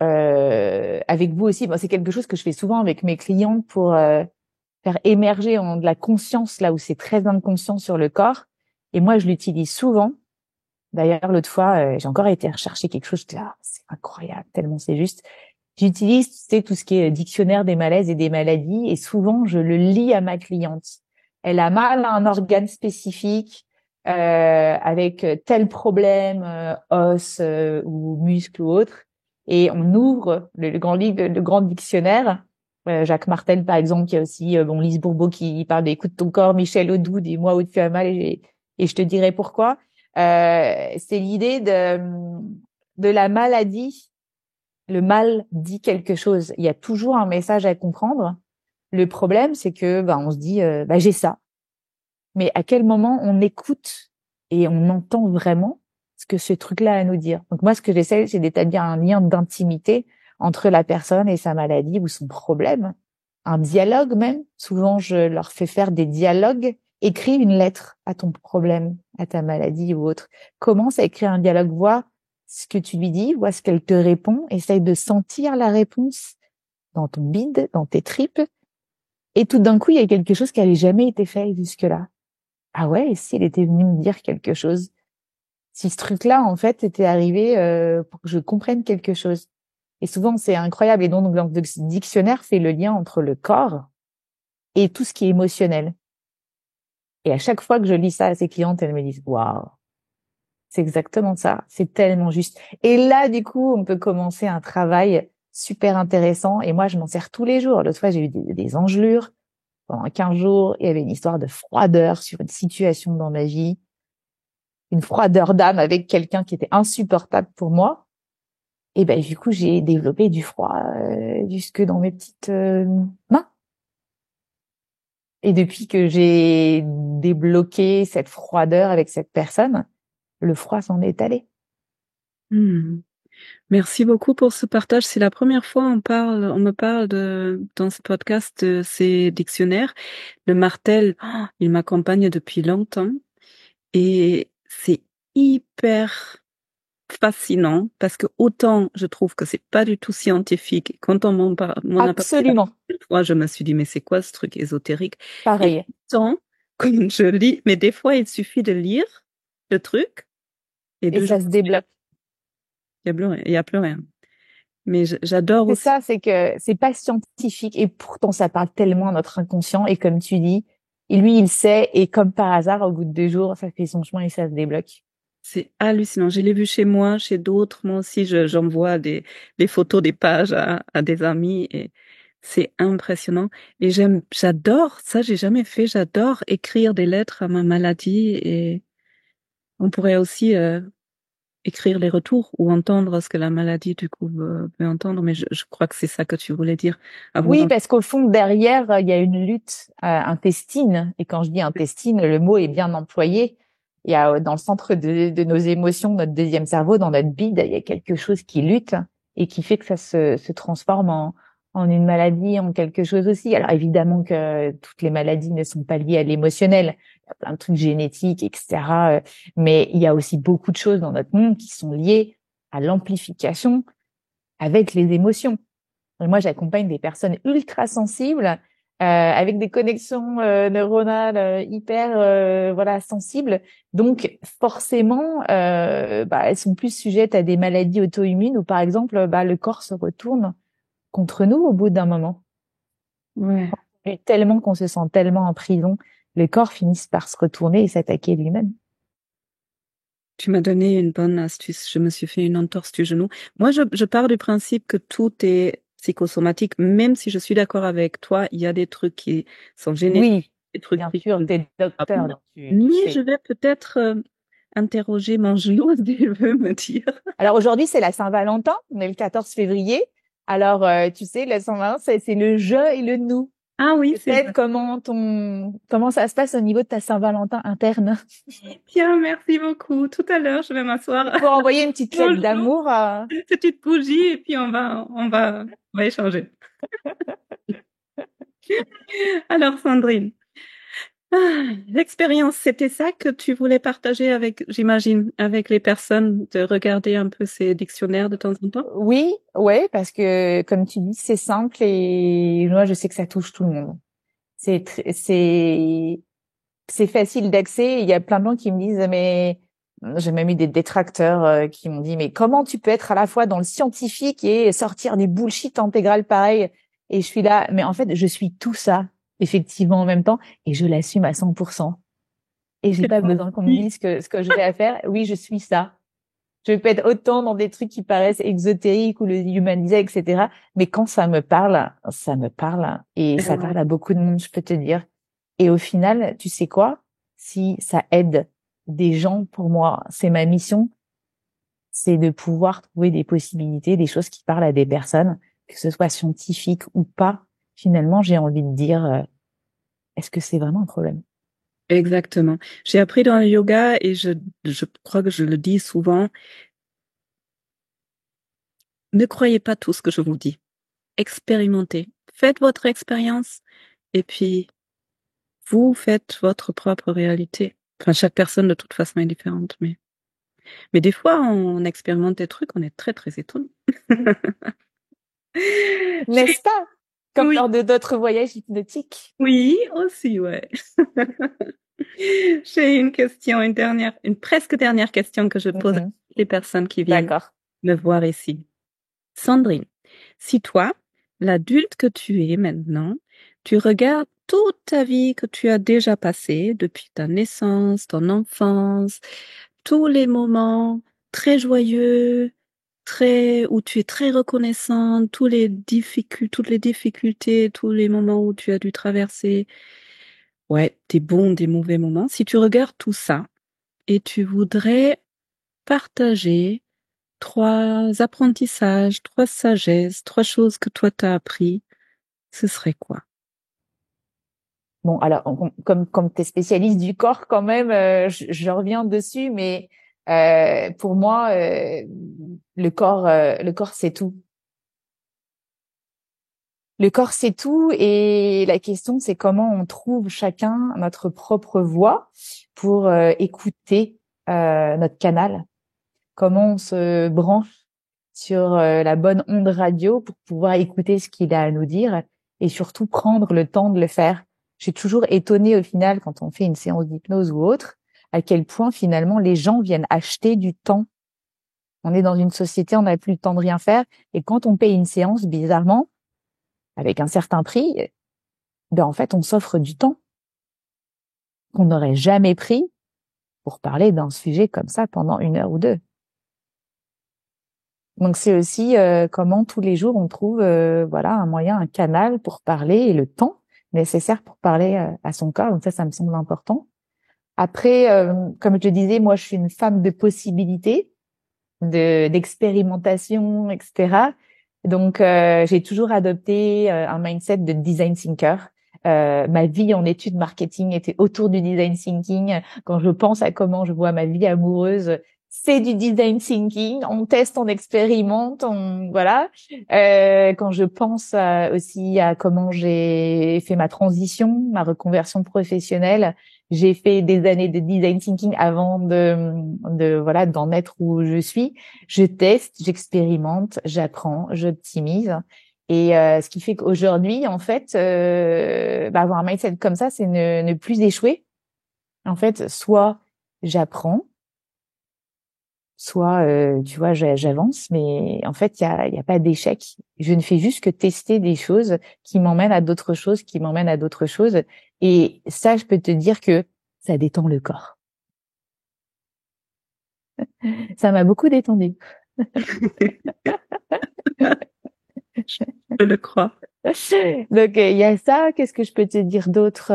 avec vous aussi. Bon, c'est quelque chose que je fais souvent avec mes clientes pour faire émerger de la conscience là où c'est très inconscient sur le corps. Et moi, je l'utilise souvent. D'ailleurs, l'autre fois, j'ai encore été rechercher quelque chose. J'étais là, c'est incroyable, tellement c'est juste. J'utilise, tu sais, tout ce qui est dictionnaire des malaises et des maladies, et souvent, je le lis à ma cliente. Elle a mal à un organe spécifique, avec tel problème, os ou muscle ou autre, et on ouvre le grand livre, le grand dictionnaire. Jacques Martel, par exemple, qui a aussi Lise Bourbeau qui parle d'Écoute ton corps, Michel Audou, dis-moi où tu as mal et je te dirai pourquoi. C'est l'idée de la maladie. Le mal dit quelque chose. Il y a toujours un message à comprendre. Le problème, c'est que on se dit j'ai ça. Mais à quel moment on écoute et on entend vraiment ce que ce truc-là a à nous dire? Donc moi, ce que j'essaie, c'est d'établir un lien d'intimité entre la personne et sa maladie ou son problème. Un dialogue même. Souvent, je leur fais faire des dialogues. Écris une lettre à ton problème, à ta maladie ou autre. Commence à écrire un dialogue, vois ce que tu lui dis, vois ce qu'elle te répond. Essaye de sentir la réponse dans ton bide, dans tes tripes. Et tout d'un coup, il y a quelque chose qui n'avait jamais été fait jusque-là. Ah ouais, et si elle était venue me dire quelque chose? Si ce truc-là, en fait, était arrivé pour que je comprenne quelque chose. Et souvent, c'est incroyable. Et donc, le dictionnaire fait le lien entre le corps et tout ce qui est émotionnel. Et à chaque fois que je lis ça à ses clientes, elles me disent, waouh, c'est exactement ça. C'est tellement juste. Et là, du coup, on peut commencer un travail super intéressant. Et moi, je m'en sers tous les jours. L'autre fois, j'ai eu des engelures pendant 15 jours. Il y avait une histoire de froideur sur une situation dans ma vie. Une froideur d'âme avec quelqu'un qui était insupportable pour moi. Et du coup, j'ai développé du froid jusque dans mes petites mains. Et depuis que j'ai débloqué cette froideur avec cette personne, le froid s'en est allé. Merci beaucoup pour ce partage. C'est la première fois on me parle dans ce podcast de ces dictionnaires. Le Martel, il m'accompagne depuis longtemps et c'est hyper fascinant parce que autant je trouve que c'est pas du tout scientifique. Quand on m'en a parlé Absolument. une fois, je me suis dit mais c'est quoi ce truc ésotérique? Pareil. Et pourtant, quand je lis, mais des fois il suffit de lire le truc et Et ça se débloque. il y a plus rien. Mais j'adore aussi. C'est ça, c'est que c'est pas scientifique et pourtant ça parle tellement à notre inconscient, et comme tu dis, et lui il sait, et comme par hasard au bout de 2 jours ça fait son chemin et ça se débloque. C'est hallucinant. Je l'ai vu chez moi, chez d'autres. Moi aussi, j'envoie des photos des pages à des amis et c'est impressionnant. Et j'adore ça. J'ai jamais fait. J'adore écrire des lettres à ma maladie et on pourrait aussi écrire les retours ou entendre ce que la maladie du coup veut entendre. Mais je crois que c'est ça que tu voulais dire. Oui, parce qu'au fond derrière il y a une lutte intestine, et quand je dis intestine, le mot est bien employé. Il y a dans le centre de nos émotions, notre deuxième cerveau, dans notre bide, il y a quelque chose qui lutte et qui fait que ça se transforme en une maladie, en quelque chose aussi. Alors évidemment que toutes les maladies ne sont pas liées à l'émotionnel. Il y a plein de trucs génétiques, etc. Mais il y a aussi beaucoup de choses dans notre monde qui sont liées à l'amplification avec les émotions. Et moi, j'accompagne des personnes ultra sensibles avec des connexions neuronales hyper voilà sensibles. Donc forcément, elles sont plus sujettes à des maladies auto-immunes ou par exemple, le corps se retourne contre nous au bout d'un moment. Ouais. Et tellement qu'on se sent tellement en prison, le corps finit par se retourner et s'attaquer lui-même. Tu m'as donné une bonne astuce. Je me suis fait une entorse du genou. Moi, je pars du principe que tout est psychosomatique, même si je suis d'accord avec toi, il y a des trucs qui sont génétiques, Oui, des trucs bien qui sûr, sont t'es docteur, apprendre. donc tu Mais sais. je vais peut-être interroger mon genou s'il veut me dire. Alors aujourd'hui, c'est la Saint-Valentin, on est le 14 février. Alors, tu sais, la Saint-Valentin, c'est le je et le nous. Ah oui, c'est Peut-être vrai. comment ça se passe au niveau de ta Saint-Valentin interne. Bien, merci beaucoup. Tout à l'heure, je vais m'asseoir Pour envoyer une petite mon lettre genou, d'amour à... une petite bougie et puis on va échanger. Alors, Sandrine. L'expérience, c'était ça que tu voulais partager avec, j'imagine, avec les personnes, de regarder un peu ces dictionnaires de temps en temps? Oui, ouais, parce que comme tu dis, c'est simple et moi, je sais que ça touche tout le monde. C'est facile d'accès. Il y a plein de gens qui me disent, mais j'ai même eu des détracteurs qui m'ont dit, mais comment tu peux être à la fois dans le scientifique et sortir des bullshit intégrales pareil? Et je suis là, mais en fait, je suis tout ça, effectivement, en même temps, et je l'assume à 100%. Et j'ai C'est pas bon. besoin qu'on me dise ce que j'ai à faire. Oui, je suis ça. Je peux être autant dans des trucs qui paraissent exotériques ou le human design, etc. Mais quand ça me parle et Eh ça ouais. parle à beaucoup de monde, je peux te dire. Et au final, tu sais quoi? Si ça aide des gens, pour moi, c'est ma mission, c'est de pouvoir trouver des possibilités, des choses qui parlent à des personnes, que ce soit scientifique ou pas. Finalement, j'ai envie de dire, est-ce que c'est vraiment un problème? Exactement. J'ai appris dans le yoga et je crois que je le dis souvent, ne croyez pas tout ce que je vous dis. Expérimentez. Faites votre expérience et puis vous faites votre propre réalité. Enfin, chaque personne de toute façon est différente, mais des fois, on expérimente des trucs, on est très, très étonné. J'ai- N'est-ce pas? Comme Oui, lors de d'autres voyages hypnotiques. oui, aussi, ouais. J'ai une question, une presque dernière question que je pose à Mhm. toutes les personnes qui viennent D'accord. me voir ici. Sandrine, si toi, l'adulte que tu es maintenant, tu regardes toute ta vie que tu as déjà passée depuis ta naissance, ton enfance, tous les moments très joyeux, très, où tu es très reconnaissante, toutes les difficultés, tous les moments où tu as dû traverser, ouais, des bons, des mauvais moments. Si tu regardes tout ça et tu voudrais partager trois apprentissages, trois sagesses, trois choses que toi t'as appris, ce serait quoi? Bon, alors, comme tu es spécialiste du corps quand même, je reviens dessus, mais pour moi, le corps, c'est tout. Le corps, c'est tout, et la question, c'est comment on trouve chacun notre propre voix pour écouter notre canal, comment on se branche sur la bonne onde radio pour pouvoir écouter ce qu'il a à nous dire et surtout prendre le temps de le faire. Je suis toujours étonnée au final quand on fait une séance d'hypnose ou autre, à quel point finalement les gens viennent acheter du temps. On est dans une société, on n'a plus le temps de rien faire, et quand on paye une séance, bizarrement, avec un certain prix, ben en fait on s'offre du temps qu'on n'aurait jamais pris pour parler d'un sujet comme ça pendant 1 heure ou 2. Donc c'est aussi comment tous les jours on trouve voilà un moyen, un canal pour parler et le temps nécessaire pour parler à son corps. Donc ça me semble important. Après, comme je te disais, moi je suis une femme de possibilités, d'expérimentation, etc. Donc j'ai toujours adopté un mindset de design thinker. Ma vie en études marketing était autour du design thinking. Quand je pense à comment je vois ma vie amoureuse, c'est du design thinking. On teste, on expérimente, on voilà. Quand je pense aussi à comment j'ai fait ma transition, ma reconversion professionnelle, j'ai fait des années de design thinking avant de voilà d'en être où je suis. Je teste, j'expérimente, j'apprends, j'optimise. Et ce qui fait qu'aujourd'hui, en fait, avoir un mindset comme ça, c'est ne plus échouer. En fait, soit j'apprends, soit tu vois, j'avance, mais en fait, il y a pas d'échec. Je ne fais juste que tester des choses qui m'emmènent à d'autres choses, qui m'emmènent à d'autres choses. Et ça, je peux te dire que ça détend le corps. Ça m'a beaucoup détendu. Je le crois. Donc il y a ça. Qu'est-ce que je peux te dire d'autre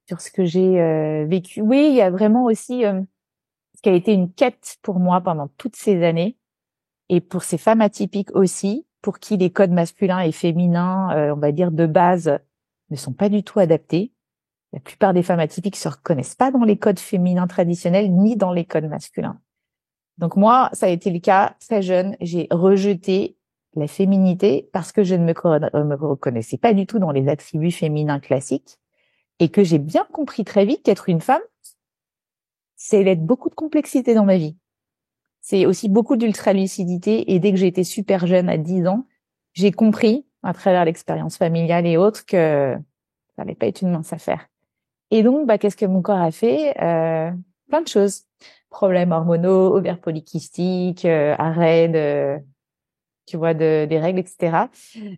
sur ce que j'ai vécu? Oui, il y a vraiment aussi ce qui a été une quête pour moi pendant toutes ces années, et pour ces femmes atypiques aussi, pour qui les codes masculins et féminins, on va dire de base, ne sont pas du tout adaptés. La plupart des femmes atypiques se reconnaissent pas dans les codes féminins traditionnels ni dans les codes masculins. Donc moi, ça a été le cas très jeune. J'ai rejeté la féminité parce que je ne me reconnaissais pas du tout dans les attributs féminins classiques, et que j'ai bien compris très vite qu'être une femme, c'est mettre beaucoup de complexité dans ma vie. C'est aussi beaucoup d'ultra-lucidité, et dès que j'étais super jeune, à 10 ans, j'ai compris, à travers l'expérience familiale et autres, que ça n'allait pas être une mince affaire. Et donc, qu'est-ce que mon corps a fait? Plein de choses. Problèmes hormonaux, ovaires polykystiques, arrêt tu vois, des règles, etc.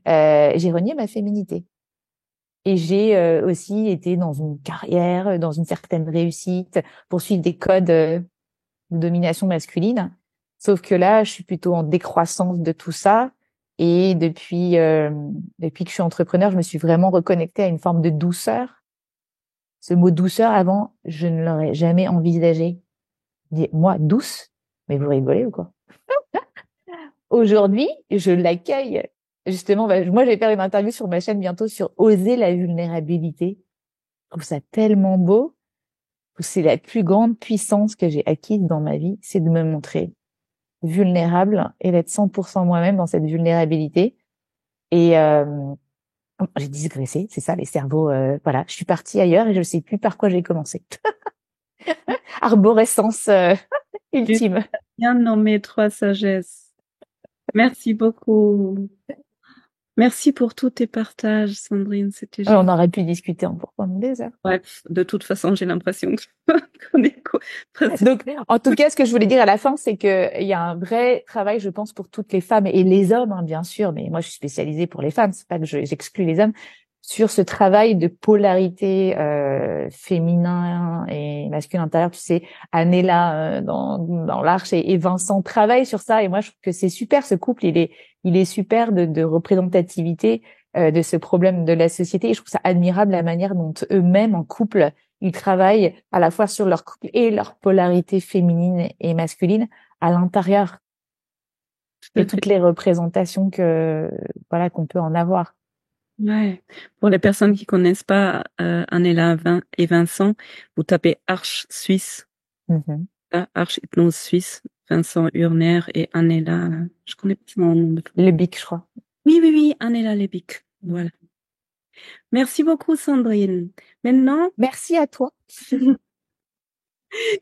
J'ai renié ma féminité. Et j'ai aussi été dans une carrière, dans une certaine réussite, pour suivre des codes de domination masculine. Sauf que là, je suis plutôt en décroissance de tout ça. Et depuis que je suis entrepreneur, je me suis vraiment reconnectée à une forme de douceur. Ce mot douceur, avant, je ne l'aurais jamais envisagé. Moi, douce? Mais vous rigolez ou quoi? Aujourd'hui, je l'accueille. Justement, moi, je vais faire une interview sur ma chaîne bientôt sur oser la vulnérabilité. Je trouve ça tellement beau. C'est la plus grande puissance que j'ai acquise dans ma vie, c'est de me montrer vulnérable et d'être 100% moi-même dans cette vulnérabilité. Et j'ai digressé, c'est ça, les cerveaux. Voilà, je suis partie ailleurs et je ne sais plus par quoi j'ai commencé. Arborescence ultime. Bien nommé trois sagesses. Merci beaucoup. Merci pour tous tes partages, Sandrine. C'était génial. On aurait pu discuter encore pendant des heures. Bref, de toute façon, j'ai l'impression qu'on est presque. Donc, en tout cas, ce que je voulais dire à la fin, c'est que il y a un vrai travail, je pense, pour toutes les femmes et les hommes, hein, bien sûr. Mais moi, je suis spécialisée pour les femmes. C'est pas que j'exclus les hommes, sur ce travail de polarité féminin et masculin intérieur. Tu sais, Anela dans l'Arche et Vincent travaillent sur ça. Et moi, je trouve que c'est super. Ce couple, il est super de représentativité de ce problème de la société. Et je trouve ça admirable la manière dont eux-mêmes, en couple, ils travaillent à la fois sur leur couple et leur polarité féminine et masculine à l'intérieur de toutes les représentations voilà qu'on peut en avoir. Ouais. Pour les personnes qui connaissent pas Anela et Vincent, vous tapez Arche Suisse, Arche Hypnose Suisse, Vincent Urner et Anela. Je connais pas son nom de famille. Lebic, je crois. Oui, Anela Lebic. Voilà. Merci beaucoup, Sandrine. Maintenant, merci à toi.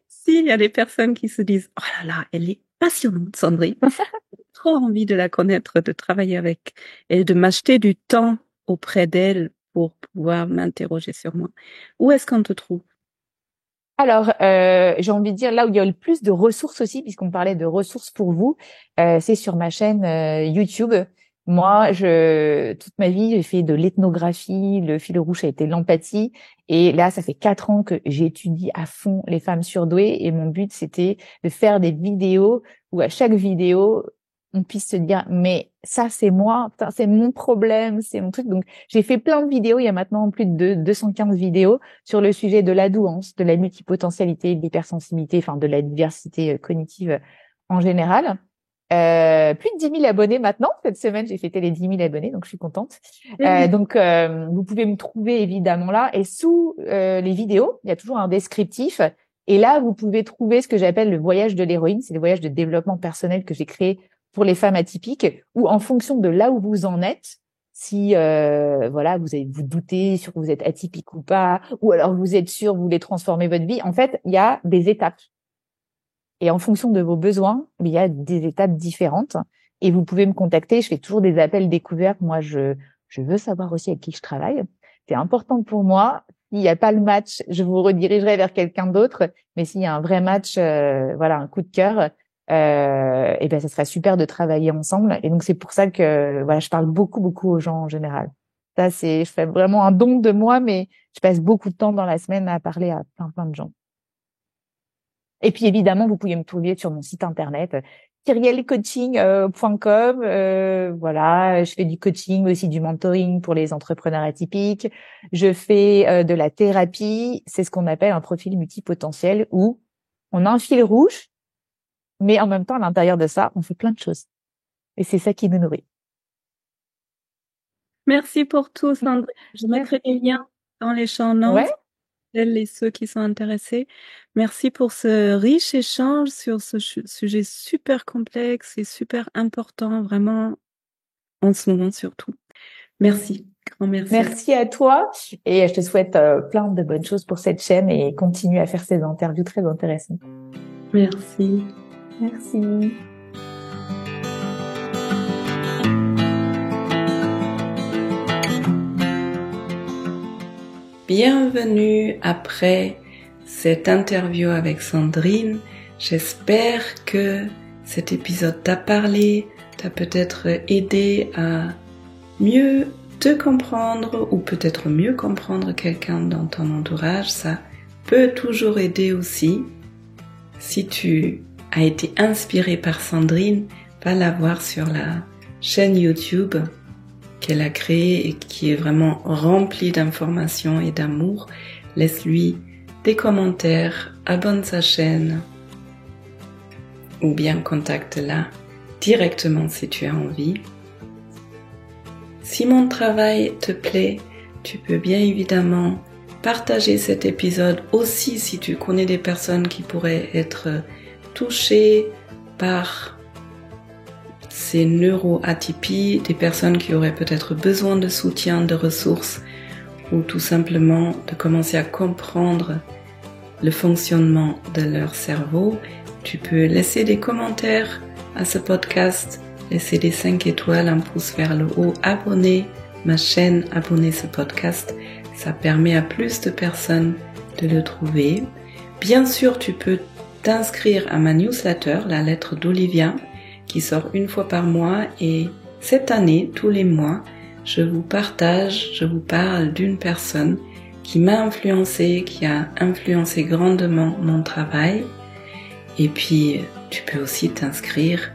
S'il y a des personnes qui se disent, oh là là, elle est passionnante, Sandrine. Trop envie de la connaître, de travailler avec et de m'acheter du temps auprès d'elle pour pouvoir m'interroger sur moi. Où est-ce qu'on te trouve? Alors, j'ai envie de dire là où il y a le plus de ressources aussi, puisqu'on parlait de ressources pour vous, c'est sur ma chaîne YouTube. Moi, toute ma vie, j'ai fait de l'ethnographie. Le fil rouge a été l'empathie. Et là, ça fait 4 ans que j'étudie à fond les femmes surdouées. Et mon but, c'était de faire des vidéos où à chaque vidéo, on puisse se dire, mais ça, c'est moi, putain, c'est mon problème, c'est mon truc. Donc, j'ai fait plein de vidéos. Il y a maintenant plus de 215 vidéos sur le sujet de la douance, de la multipotentialité, de l'hypersensibilité, enfin, de la diversité cognitive en général. Plus de 10 000 abonnés maintenant. Cette semaine, j'ai fêté les 10 000 abonnés, donc je suis contente. Donc, vous pouvez me trouver évidemment là. Et sous les vidéos, il y a toujours un descriptif. Et là, vous pouvez trouver ce que j'appelle le voyage de l'héroïne. C'est le voyage de développement personnel que j'ai créé pour les femmes atypiques, où en fonction de là où vous en êtes, si voilà, vous doutez sur que vous êtes atypique ou pas, ou alors vous êtes sûr, vous voulez transformer votre vie, en fait, il y a des étapes. Et en fonction de vos besoins, il y a des étapes différentes. Et vous pouvez me contacter. Je fais toujours des appels découvertes. Moi, je veux savoir aussi avec qui je travaille. C'est important pour moi. S'il n'y a pas le match, je vous redirigerai vers quelqu'un d'autre. Mais s'il y a un vrai match, voilà, un coup de cœur, et ben, ça serait super de travailler ensemble. Et donc, c'est pour ça que, voilà, je parle beaucoup aux gens en général. Ça, je fais vraiment un don de moi, mais je passe beaucoup de temps dans la semaine à parler à plein de gens. Et puis, évidemment, vous pouvez me trouver sur mon site internet, kyrielcoaching.com. Voilà, je fais du coaching, mais aussi du mentoring pour les entrepreneurs atypiques. Je fais de la thérapie. C'est ce qu'on appelle un profil multipotentiel où on a un fil rouge, mais en même temps, à l'intérieur de ça, on fait plein de choses. Et c'est ça qui nous nourrit. Merci pour tout, Sandrine. Je mettrai les liens dans les show notes. Ouais. Celles et ceux qui sont intéressés. Merci pour ce riche échange sur ce sujet super complexe et super important, vraiment, en ce moment surtout. Merci. Grand merci. Merci à toi. Et je te souhaite plein de bonnes choses pour cette chaîne et continue à faire ces interviews très intéressantes. Merci. Merci. Bienvenue après cette interview avec Sandrine. J'espère que cet épisode t'a parlé, t'a peut-être aidé à mieux te comprendre ou peut-être mieux comprendre quelqu'un dans ton entourage. Ça peut toujours aider aussi. Si tu as été inspiré par Sandrine, va la voir sur la chaîne YouTube qu'elle a créée et qui est vraiment remplie d'informations et d'amour. Laisse-lui des commentaires, abonne sa chaîne ou bien contacte-la directement si tu as envie. Si mon travail te plaît, tu peux bien évidemment partager cet épisode aussi si tu connais des personnes qui pourraient être touchées par ces neuroatypies, des personnes qui auraient peut-être besoin de soutien, de ressources, ou tout simplement de commencer à comprendre le fonctionnement de leur cerveau. Tu peux laisser des commentaires à ce podcast, laisser des 5 étoiles, un pouce vers le haut, abonner ma chaîne, abonner ce podcast. Ça permet à plus de personnes de le trouver. Bien sûr, tu peux t'inscrire à ma newsletter, la lettre d'Olivia, qui sort une fois par mois, et cette année, tous les mois, je vous parle d'une personne qui m'a influencé, qui a influencé grandement mon travail. Et puis, tu peux aussi t'inscrire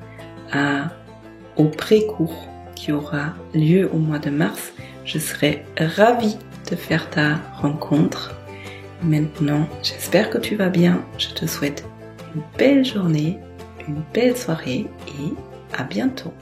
au pré-cours qui aura lieu au mois de mars. Je serai ravie de faire ta rencontre. Maintenant, j'espère que tu vas bien. Je te souhaite une belle journée, une belle soirée et à bientôt.